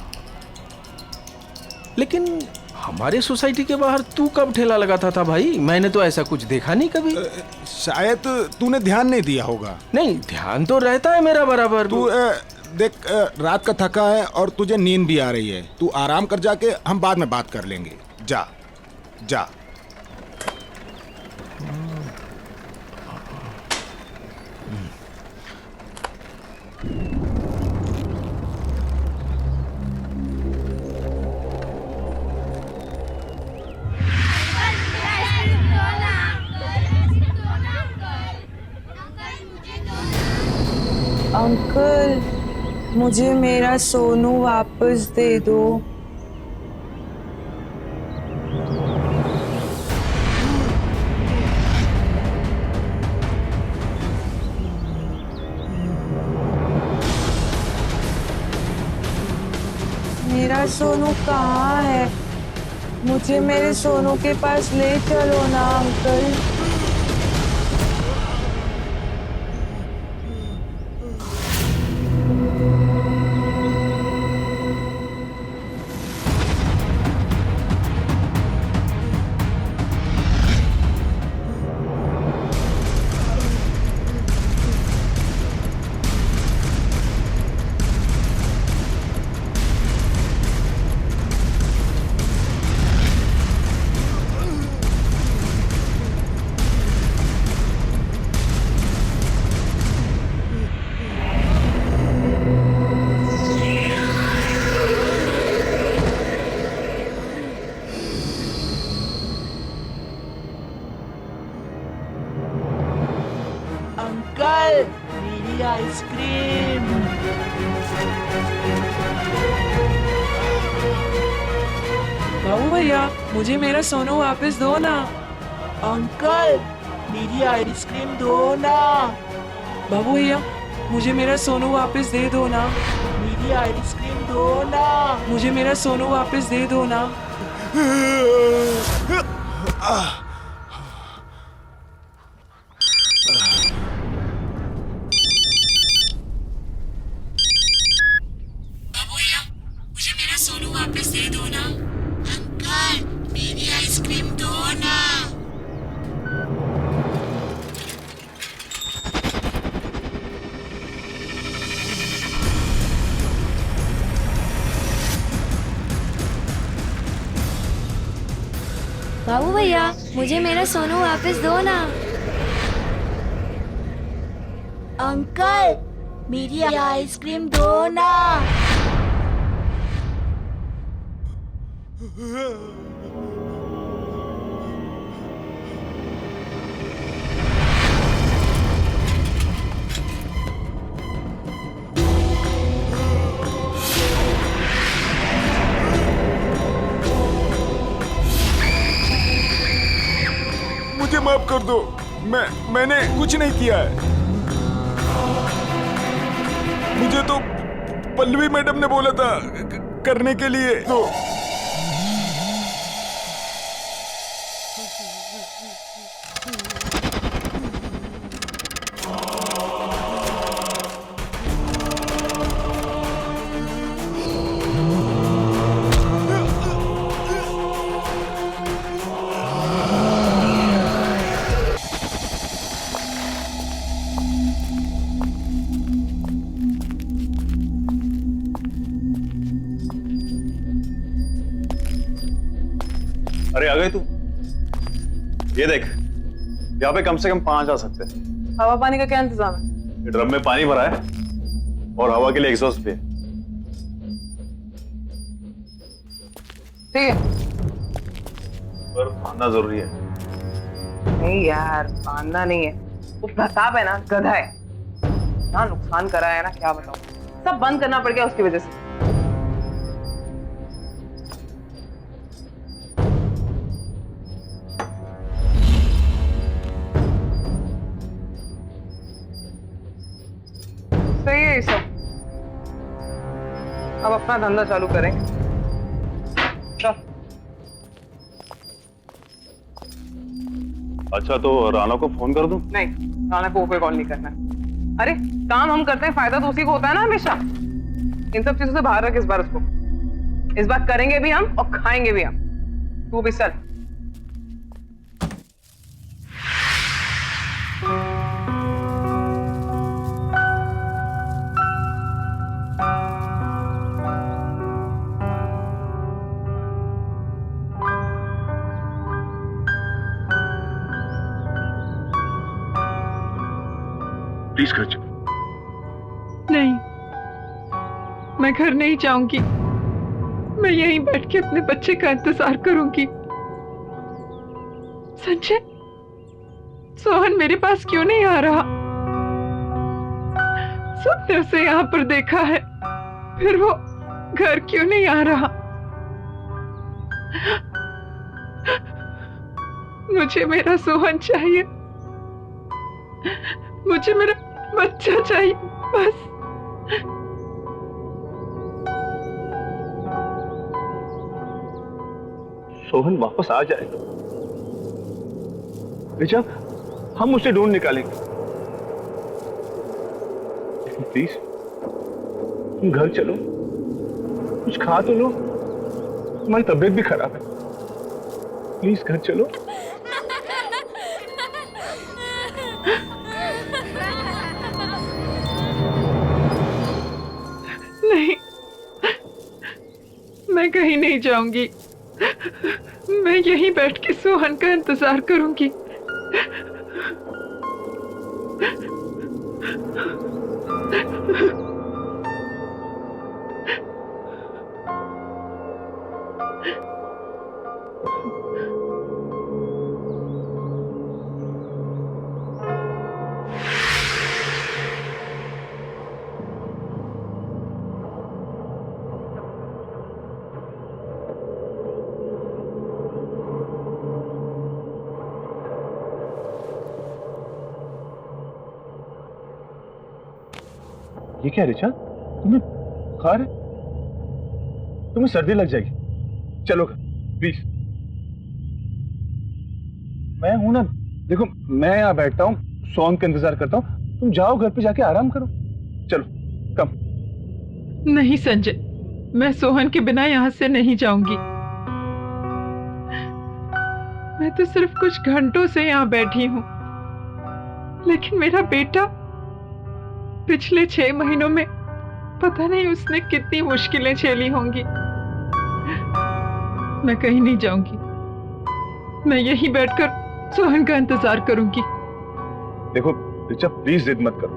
लेकिन हमारे सोसाइटी के बाहर तू कब ठेला लगाता था भाई? मैंने तो ऐसा कुछ देखा नहीं कभी। शायद तूने ध्यान नहीं दिया होगा। नहीं, ध्यान तो रहता है मेरा बराबर। तू देख, रात का थका है और तुझे नींद भी आ रही है, तू आराम कर, जाके हम बाद में बात कर लेंगे। जा जा। अंकल, मुझे मेरा सोनू वापस दे दो। मेरा सोनू कहाँ है? मुझे मेरे सोनू के पास ले चलो ना अंकल। अंकल, मेरी आइसक्रीम। बाबू भैया, मुझे मेरा सोनू वापस दो ना। अंकल, मेरी आइसक्रीम दो ना। बाबू भैया, मुझे मेरा सोनू वापस दे दो ना। मेरी आइसक्रीम दो ना। मुझे मेरा सोनू वापस दे दो ना। मुझे मेरा सोनू वापस दे दो ना। अंकल मेरी आइसक्रीम दो ना। बाबू भैया मुझे मेरा सोनू वापस दो ना। अंकल मेरी आइसक्रीम दो ना। मुझे माफ कर दो, मैंने कुछ नहीं किया है। मुझे तो पल्लवी मैडम ने बोला था करने के लिए। तो अरे आ गए तू? ये देख, यहाँ पे कम से कम 5 आ सकते हैं। हवा पानी का क्या इंतजाम है? ये ड्रम में पानी भरा है और हवा के लिए एग्जॉस्ट भी है। ठीक है। पर फांदना जरूरी है। नहीं यार, फांदना नहीं है। वो प्रताप है ना, गधा है ना, नुकसान करा है ना, क्या बताऊं। सब बंद करना पड़ गया उसकी वजह से। सही है ये सब। अब अपना धंधा चालू करें। चल। अच्छा तो राना को फोन कर दूं? नहीं, राना को कोई कॉल नहीं करना। अरे काम हम करते हैं, फायदा तो उसी को होता है ना हमेशा। इन सब चीजों से बाहर रख इस बार उसको। इस बार करेंगे भी हम और खाएंगे भी हम। तू भी चल। प्लीज घर चलो। नहीं, मैं घर नहीं जाऊंगी। मैं यहीं बैठ के अपने बच्चे का इंतजार करूंगी। संजय, सोहन मेरे पास क्यों नहीं आ रहा? सबने उसे यहाँ पर देखा है, फिर वो घर क्यों नहीं आ रहा? मुझे मेरा सोहन चाहिए। मुझे मेरा बच्चा चाहिए बस। सोहन वापस आ जाएगा रिचा, हम उसे ढूंढ निकालेंगे। लेकिन प्लीज तुम घर चलो, कुछ खा तो लो, तुम्हारी तबीयत भी खराब है। प्लीज घर चलो। नहीं, मैं कहीं नहीं जाऊंगी। मैं यहीं बैठ के सोहन का इंतजार करूंगी। ये क्या रिचा, तुम्हें बुखार है? तुम्हें सर्दी लग जाएगी। चलो घर, प्लीज। मैं हूं ना, देखो मैं यहाँ बैठता हूँ, सोहन का इंतजार करता हूँ, तुम जाओ घर पे जाके आराम करो। चलो कम। नहीं संजय, मैं सोहन के बिना यहाँ से नहीं जाऊंगी। मैं तो सिर्फ कुछ घंटों से यहाँ बैठी हूँ, लेकिन मेरा बेटा पिछले 6 महीनों में पता नहीं उसने कितनी मुश्किलें झेली होंगी। मैं कहीं नहीं जाऊंगी, मैं यहीं बैठकर सोहन का इंतजार करूंगी। देखो रिचा, प्लीज जिद मत करो,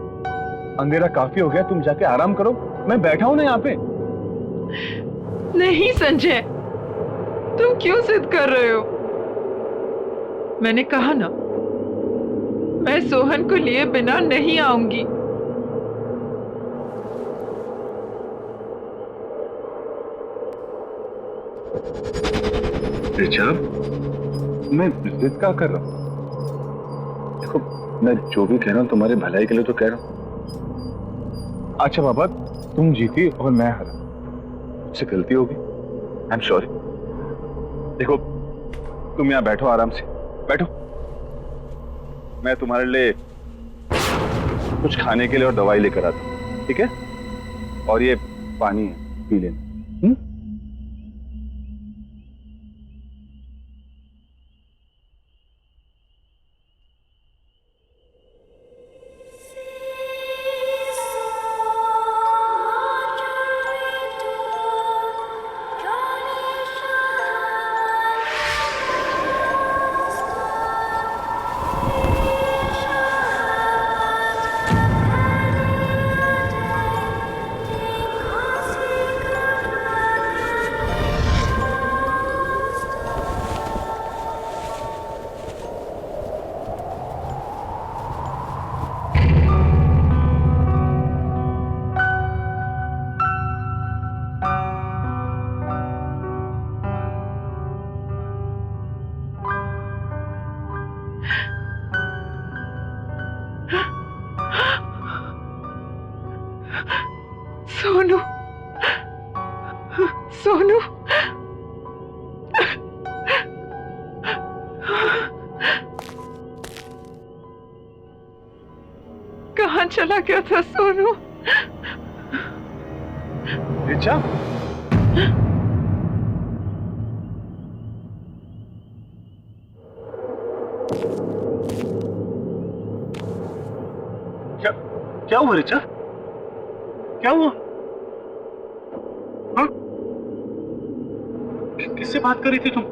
अंधेरा काफी हो गया, तुम जाके आराम करो, मैं बैठा हूं ना यहाँ पे। नहीं संजय, तुम क्यों जिद कर रहे हो? मैंने कहा ना, मैं सोहन को लिए बिना नहीं आऊंगी। रिचा, मैं जिद क्या कर रहा हूँ? देखो मैं जो भी कह रहा हूँ तुम्हारे भलाई के लिए तो कह रहा हूँ। अच्छा बाबा, तुम जीती और मैं हारा, मुझसे गलती होगी, आई एम सॉरी। देखो तुम यहाँ बैठो, आराम से बैठो, मैं तुम्हारे लिए कुछ खाने के लिए और दवाई लेकर आता हूँ, ठीक है? और ये पानी है, पी लेना। सोनू, सोनू, कहाँ चला गया था सोनू? रिचा, क्या हुआ रिचा? क्या हुआ? हाँ? किससे बात कर रही थी तुम?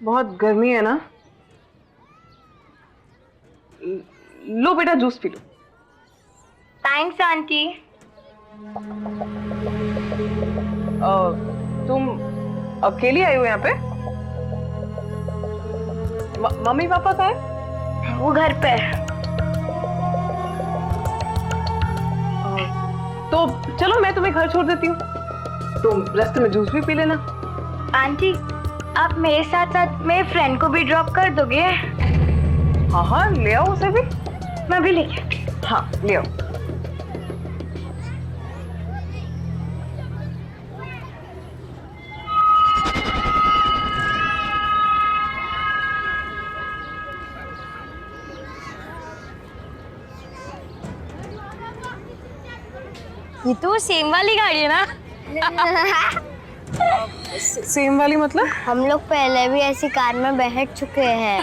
बहुत गर्मी है ना? लो बेटा, जूस पी लो। Thanks aunty. तुम अकेली आई हो यहाँ पे? मम्मी पापा कहाँ है? वो घर पे। तो चलो मैं तुम्हें घर छोड़ देती हूँ, तुम रास्ते में जूस भी पी लेना। आंटी, आप मेरे साथ साथ मेरे फ्रेंड को भी ड्रॉप कर दोगे? हाँ हाँ, ले आओ उसे भी। मैं भी लेके आती हूँ। हाँ ले आओ। ये तो सेम वाली गाड़ी है ना? सेम वाली मतलब? हम लोग पहले भी ऐसी कार में बैठ चुके हैं।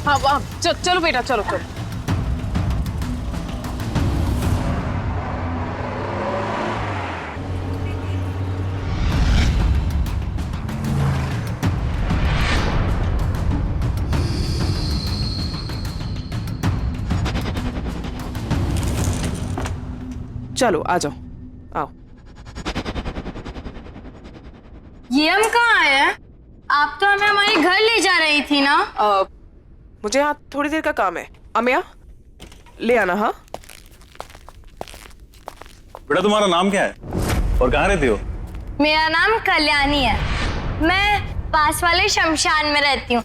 हाँ चलो बेटा, चलो चलो। चलो आ जाओ, आओ। ये हम कहाँ आए हैं? आप तो हमें हमारे घर ले जा रही थी ना? मुझे यहाँ थोड़ी देर का काम है। अमिया ले आना। हाँ बेटा, तुम्हारा नाम क्या है और कहाँ रहती हो? मेरा नाम कल्याणी है। मैं पास वाले शमशान में रहती हूँ।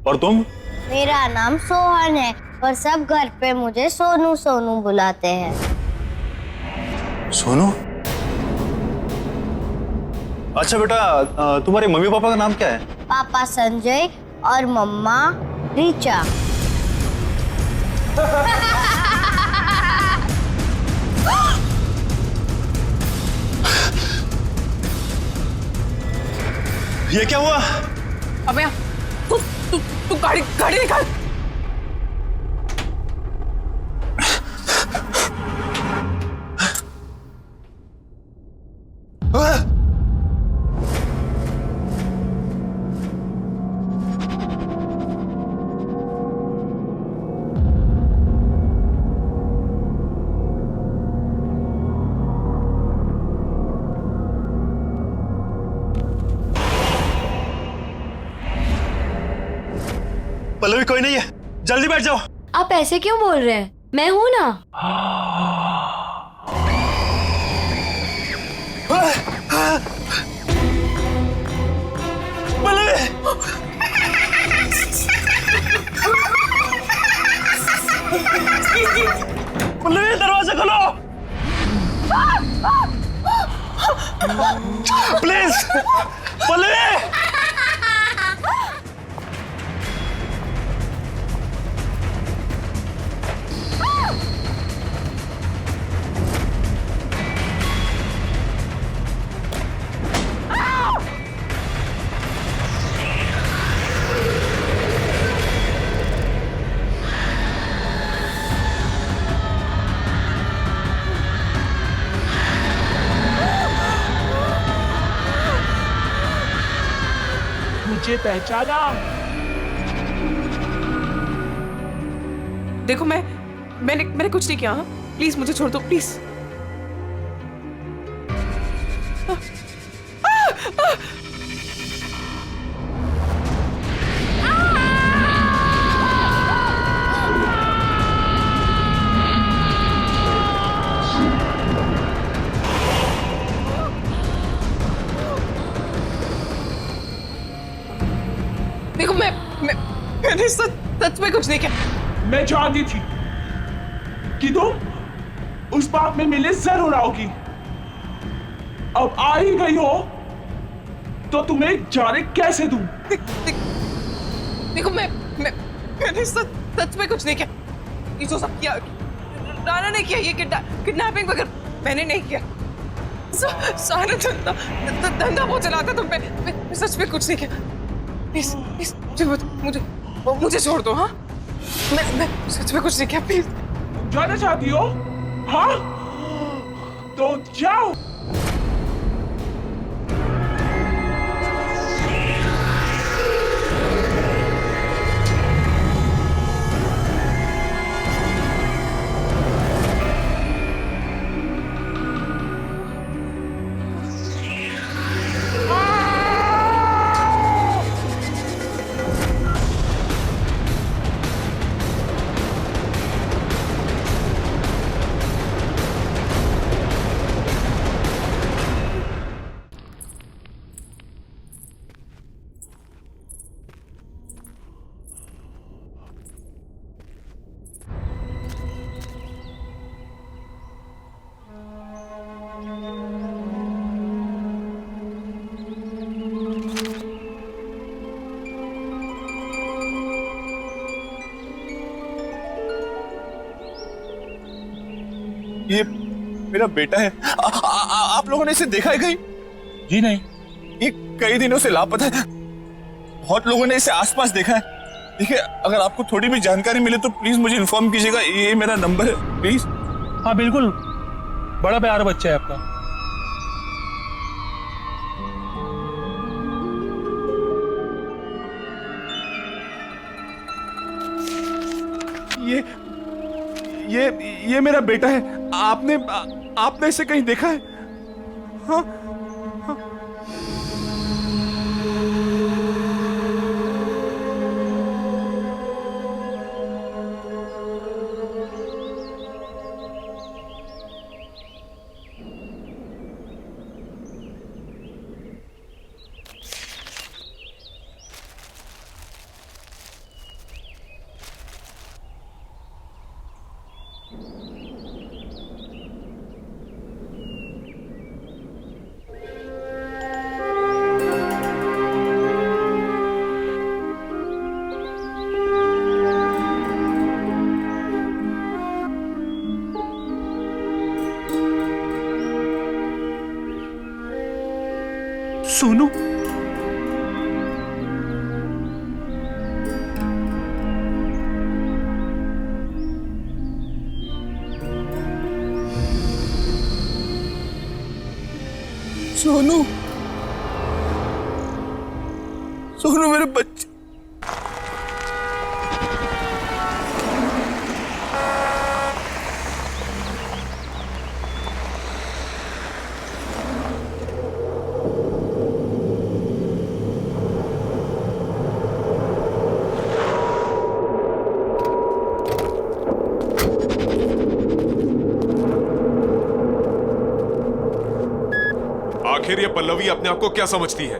और तुम? मेरा नाम सोहन है और सब घर पे मुझे सोनू सोनू बुलाते हैं। सोनू? अच्छा बेटा, तुम्हारे मम्मी पापा का नाम क्या है? पापा संजय और मम्मा ऋचा। ये क्या हुआ? अमिया तू गाड़ी निकाल। पल्लवी, कोई नहीं है, जल्दी बैठ जाओ। आप ऐसे क्यों बोल रहे हैं? मैं हूं ना। पल्लवी! पल्लवी, दरवाजा खोलो प्लीज। पल्लवी! मुझे पहचाना? देखो मैंने कुछ नहीं किया। हाँ प्लीज मुझे छोड़ दो, प्लीज। देखो मैंने सच में कुछ नहीं किया। मैं जानती थी कि तुम उस बात में मिलने जरूर आओगी। अब आ ही गई हो तो तुम्हें जाने कैसे दूं? देखो मैंने सच में कुछ नहीं किया। ये जो सब किया राना ने किया, ये किडनैपिंग वगैरह मैंने नहीं किया। सारा धंधा वो चलाता तुम पे। मैं सच में कुछ नहीं किया। प्लीज मुझे छोड़ दो। हाँ मैं सच में कुछ नहीं किया। प्लीज। जाना चाहती हो? हाँ तो जाओ। ये मेरा बेटा है। आप लोगों ने इसे देखा है कहीं? जी नहीं। ये कई दिनों से लापता है। बहुत लोगों ने इसे आसपास देखा है। देखिए, अगर आपको थोड़ी भी जानकारी मिले तो प्लीज मुझे इन्फॉर्म कीजिएगा। ये मेरा नंबर है, प्लीज। हाँ बिल्कुल, बड़ा प्यारा बच्चा है आपका। ये मेरा बेटा है। आपने इसे कहीं देखा है? हाँ? सोनू, सोनू, सोनू मेरे बच्चे। आखिर ये पल्लवी अपने आप को क्या समझती है?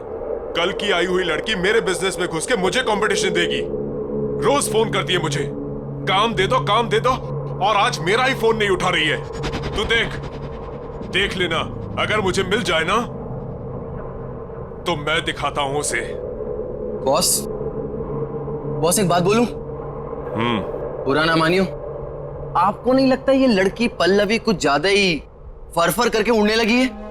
कल की आई हुई लड़की मेरे बिजनेस में घुस के मुझे कंपटीशन देगी। रोज फोन करती है मुझे, काम दे दो काम दे दो, और आज मेरा ही फोन नहीं उठा रही है। तू देख लेना, अगर मुझे मिल जाए ना तो मैं दिखाता हूं उसे। बॉस एक बात बोलूं? बुरा ना मानियो, आपको नहीं लगता ये लड़की पल्लवी कुछ ज्यादा ही फर करके उड़ने लगी है?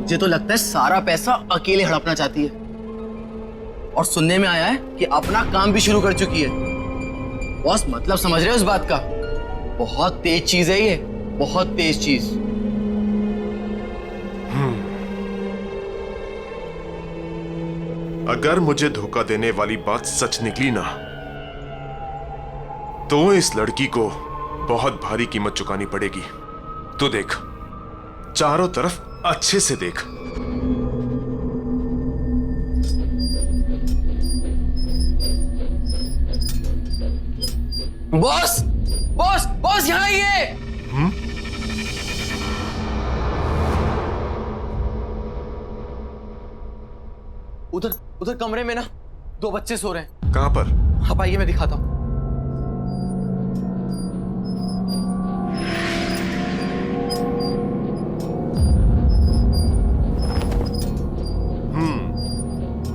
मुझे तो लगता है सारा पैसा अकेले हड़पना चाहती है, और सुनने में आया है कि अपना काम भी शुरू कर चुकी है। बॉस मतलब समझ रहे हो इस बात का? बहुत तेज चीज है ये, बहुत तेज चीज। अगर मुझे धोखा देने वाली बात सच निकली ना तो इस लड़की को बहुत भारी कीमत चुकानी पड़ेगी। तो देख, चारों तरफ अच्छे से देख। बॉस बॉस बॉस यहाँ आइए। उधर कमरे में ना 2 बच्चे सो रहे हैं। कहां पर? आप आइए, मैं दिखाता हूं।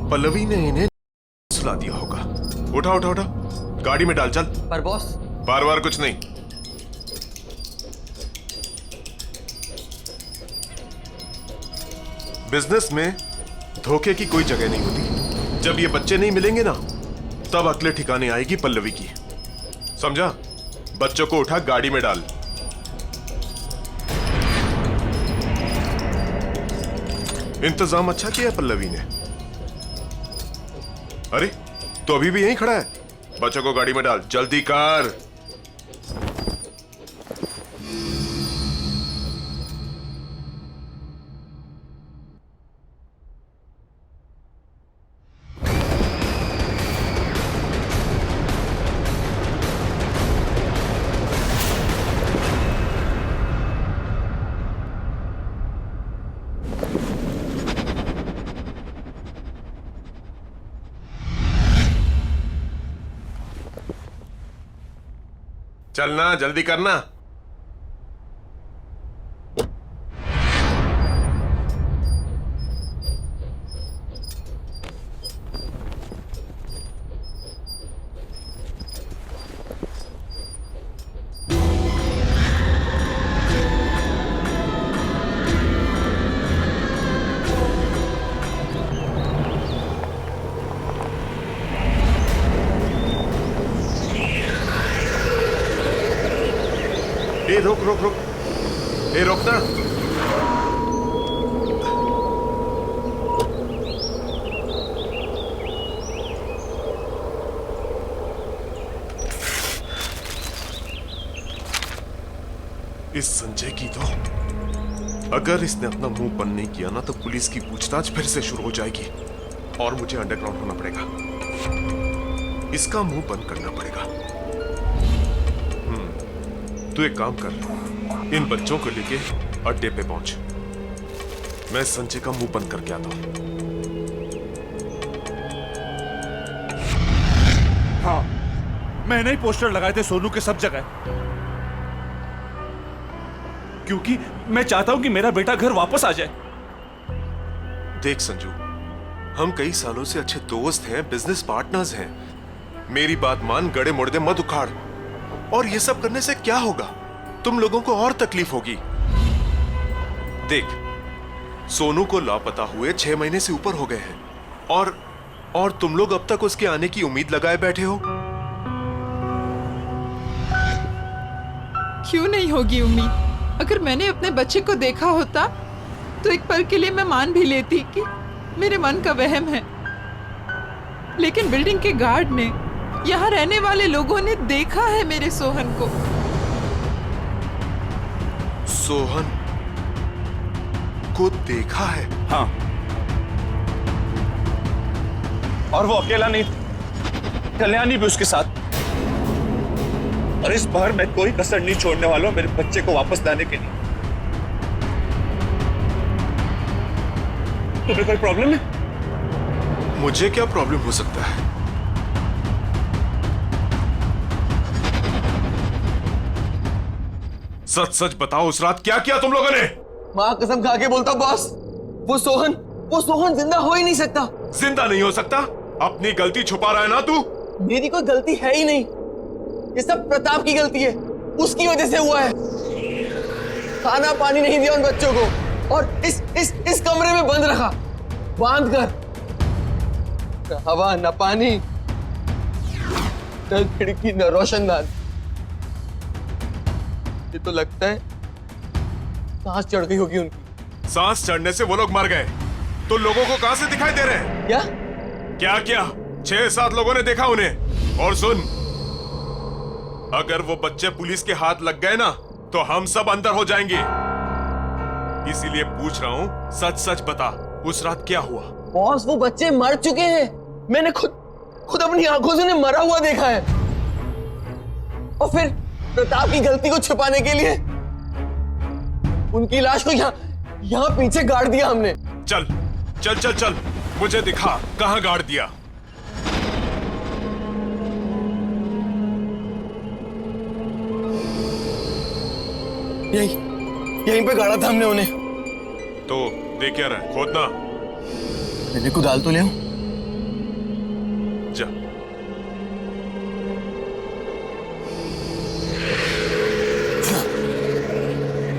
पल्लवी ने इन्हें सुला दिया होगा। उठा उठा उठा, गाड़ी में डाल, चल। पर बॉस, बार बार कुछ नहीं। बिजनेस में धोखे की कोई जगह नहीं होती। जब ये बच्चे नहीं मिलेंगे ना, तब अगले ठिकाने आएगी पल्लवी की। समझा? बच्चों को उठा, गाड़ी में डाल। इंतजाम अच्छा किया पल्लवी ने। अरे, तो अभी भी यहीं खड़ा है? बच्चों को गाड़ी में डाल, जल्दी कर। चलना, जल्दी करना। ए रुक रुक रुक, ए रुकना। इस संजय की तो, अगर इसने अपना मुंह बंद नहीं किया ना तो पुलिस की पूछताछ फिर से शुरू हो जाएगी और मुझे अंडरग्राउंड होना पड़ेगा। इसका मुंह बंद करना पड़ेगा। तू एक काम कर, इन बच्चों को लेके अड्डे पे पहुंच। मैं संजय का मुंह बंद करके आता हूं। हाँ, मैंने ही पोस्टर लगाए थे सोनू के सब जगह, क्योंकि मैं चाहता हूं कि मेरा बेटा घर वापस आ जाए। देख संजू, हम कई सालों से अच्छे दोस्त हैं, बिजनेस पार्टनर्स हैं। मेरी बात मान, गड़े मुड़दे मत उखाड़। और ये सब करने से क्या होगा? तुम लोगों को और तकलीफ होगी। देख, सोनू को लापता हुए 6 महीने से ऊपर हो गए हैं और तुम लोग अब तक उसके आने की उम्मीद लगाए बैठे हो। क्यों नहीं होगी उम्मीद? अगर मैंने अपने बच्चे को देखा होता तो एक पल के लिए मैं मान भी लेती कि मेरे मन का वहम है, लेकिन बिल्डिंग के गार्ड ने, यहाँ रहने वाले लोगों ने देखा है मेरे सोहन को। सोहन को देखा है? हाँ, और वो अकेला नहीं, कल्याणी भी उसके साथ। और इस बार मैं कोई कसर नहीं छोड़ने वाला हूं मेरे बच्चे को वापस लाने के लिए। तुम्हें कोई प्रॉब्लम है? मुझे क्या प्रॉब्लम हो सकता है? सच सच बताओ, उस रात क्या किया तुम लोगों ने? मां कसम खा के बोलता बॉस, वो सोहन जिंदा हो ही नहीं सकता। जिंदा नहीं हो सकता? अपनी गलती छुपा रहा है ना तू? मेरी कोई गलती है ही नहीं, ये सब प्रताप की गलती है, उसकी वजह से हुआ है। खाना पानी नहीं दिया उन बच्चों को और इस कमरे में बंद रखा, बांध कर। न हवा न पानी, न खिड़की न रोशनदान। ये तो लगता है सांस चढ़ गई होगी उनकी। सांस चढ़ने से वो लोग मर गए तो लोगों को कहां से दिखाई दे रहे हैं? क्या 6-7 लोगों ने देखा उन्हें। और सुन, अगर वो बच्चे पुलिस के हाथ लग गए ना तो हम सब अंदर हो जाएंगे। इसीलिए पूछ रहा हूं, सच सच बता, उस रात क्या हुआ? बॉस, वो बच्चे मर चुके हैं। मैंने खुद अपनी आंखों से उन्हें मरा हुआ देखा है। और फिर प्रताप की गलती को छुपाने के लिए उनकी लाश को यहाँ पीछे गाड़ दिया हमने। चल चल चल चल, मुझे दिखा कहां गाड़ दिया। यहीं पे गाड़ा था हमने उन्हें। तो देख क्या रहा है? खोदना। मैंने कुदाल तो ले आऊं। जा।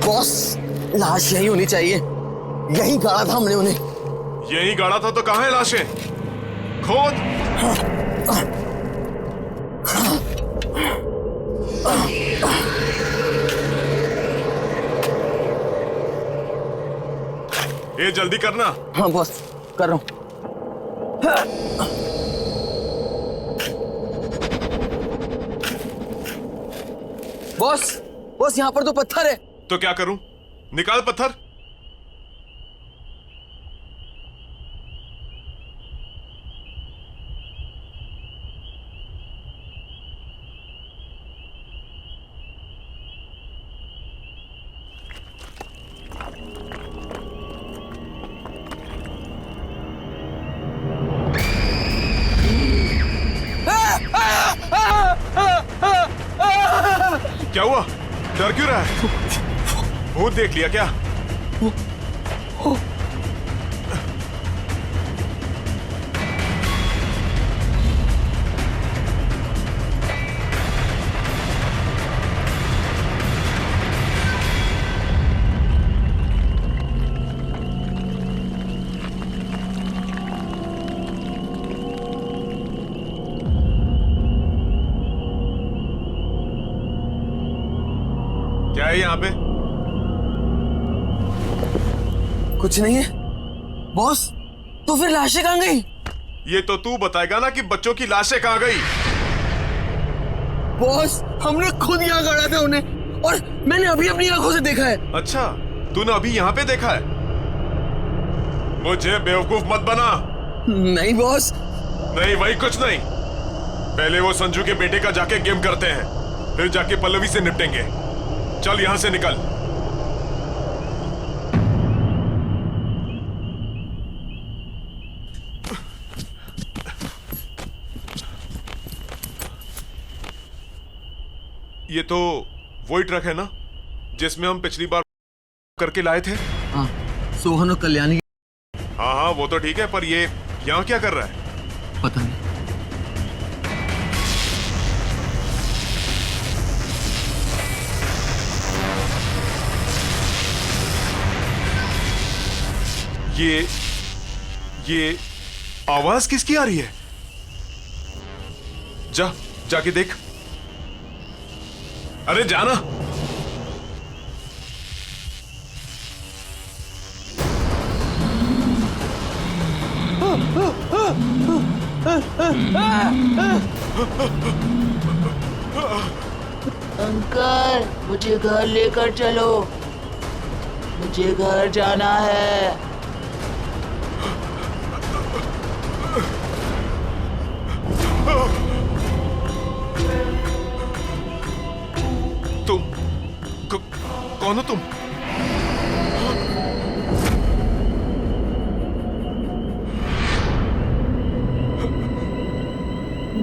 बॉस, लाश यही होनी चाहिए। यही गाड़ा था हमने उन्हें। यही गाड़ा था तो कहां है लाशें? खोद। ये जल्दी करना। हाँ बॉस, कर रहा हूं। बॉस यहाँ पर तो पत्थर है। तो क्या करूं? निकाल पत्थर। क्या हुआ? डर क्यों रहा है? भूत देख लिया क्या? क्या है यहाँ पे? कुछ नहीं है बॉस। तो फिर लाशें कहाँ गई? ये तो तू बताएगा ना कि बच्चों की लाशें कहाँ गई। बॉस हमने खुद यहाँ गाड़ा था उन्हें, और मैंने अभी अपनी आंखों से देखा है। अच्छा, तूने अभी यहाँ पे देखा है? मुझे बेवकूफ मत बना। नहीं बॉस। नहीं वही कुछ नहीं। पहले वो संजू के बेटे का जाके गेम करते हैं, फिर जाके पल्लवी से निपटेंगे। चल यहां से निकल। ये तो वही ट्रक है ना जिसमें हम पिछली बार करके लाए थे? हाँ, सोहन और कल्याणी। हाँ हाँ वो तो ठीक है, पर ये यहाँ क्या कर रहा है? पता नहीं। ये आवाज किसकी आ रही है? जाके देख। अरे जाना। अंकल मुझे घर लेकर चलो, मुझे घर जाना है। तुम कौन हो तुम?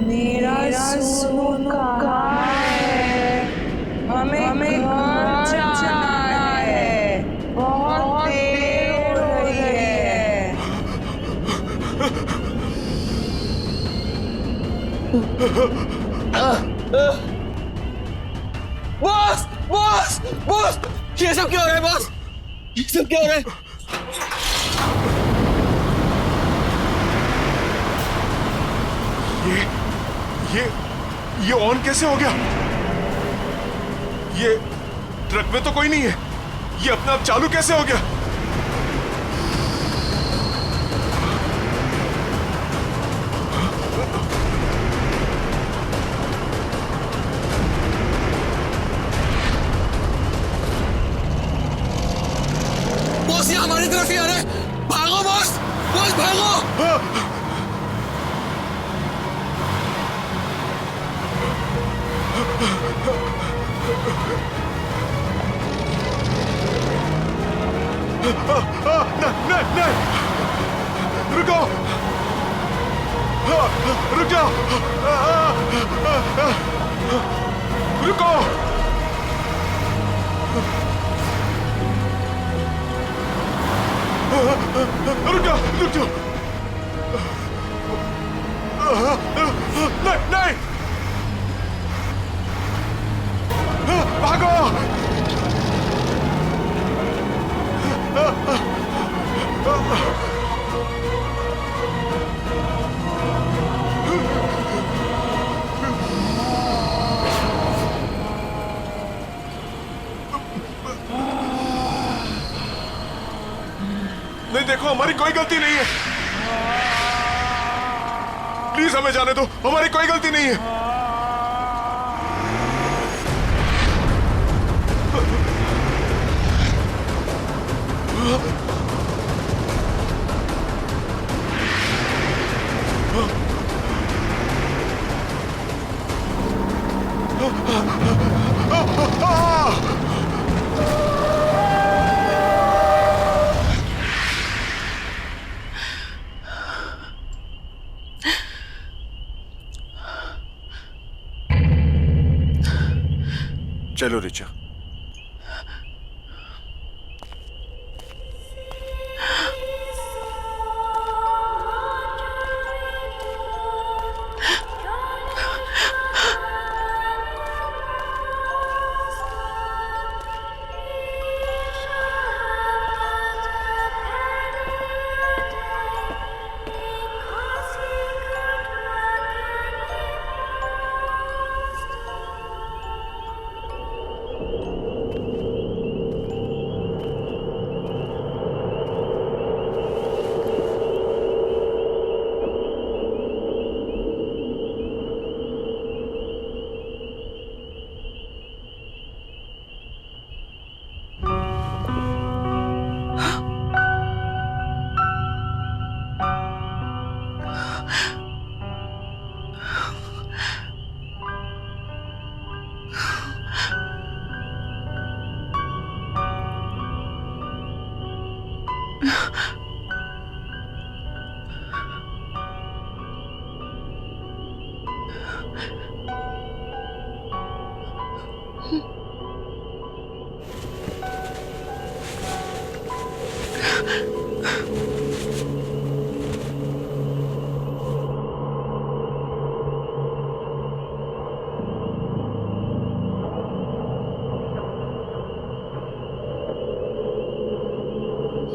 मेरा सोनू कहाँ है? हमें घर जाना है, बहुत देर हो रही है। बॉस बॉस बॉस, ये सब क्या हो रहा है बॉस? ये सब क्या हो रहा है? ये ऑन कैसे हो गया? ये ट्रक में तो कोई नहीं है, ये अपने आप चालू कैसे हो गया? बॉस ये हमारी तरफ ही आ रहा है, भागो बॉस, बॉस भागो। नहीं, रुको, रुक जाओ, रुको, रुक जाओ, नहीं, भागो। नहीं देखो, हमारी कोई गलती नहीं है, प्लीज हमें जाने दो, हमारी कोई गलती नहीं है। चलो रिचा।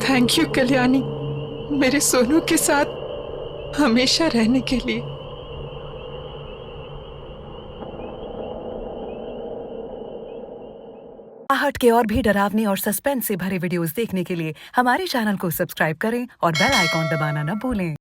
थैंक यू कल्याणी, मेरे सोनू के साथ हमेशा रहने के लिए। आहट के और भी डरावनी और सस्पेंस से भरे वीडियोस देखने के लिए हमारे चैनल को सब्सक्राइब करें और बेल आइकॉन दबाना न भूलें।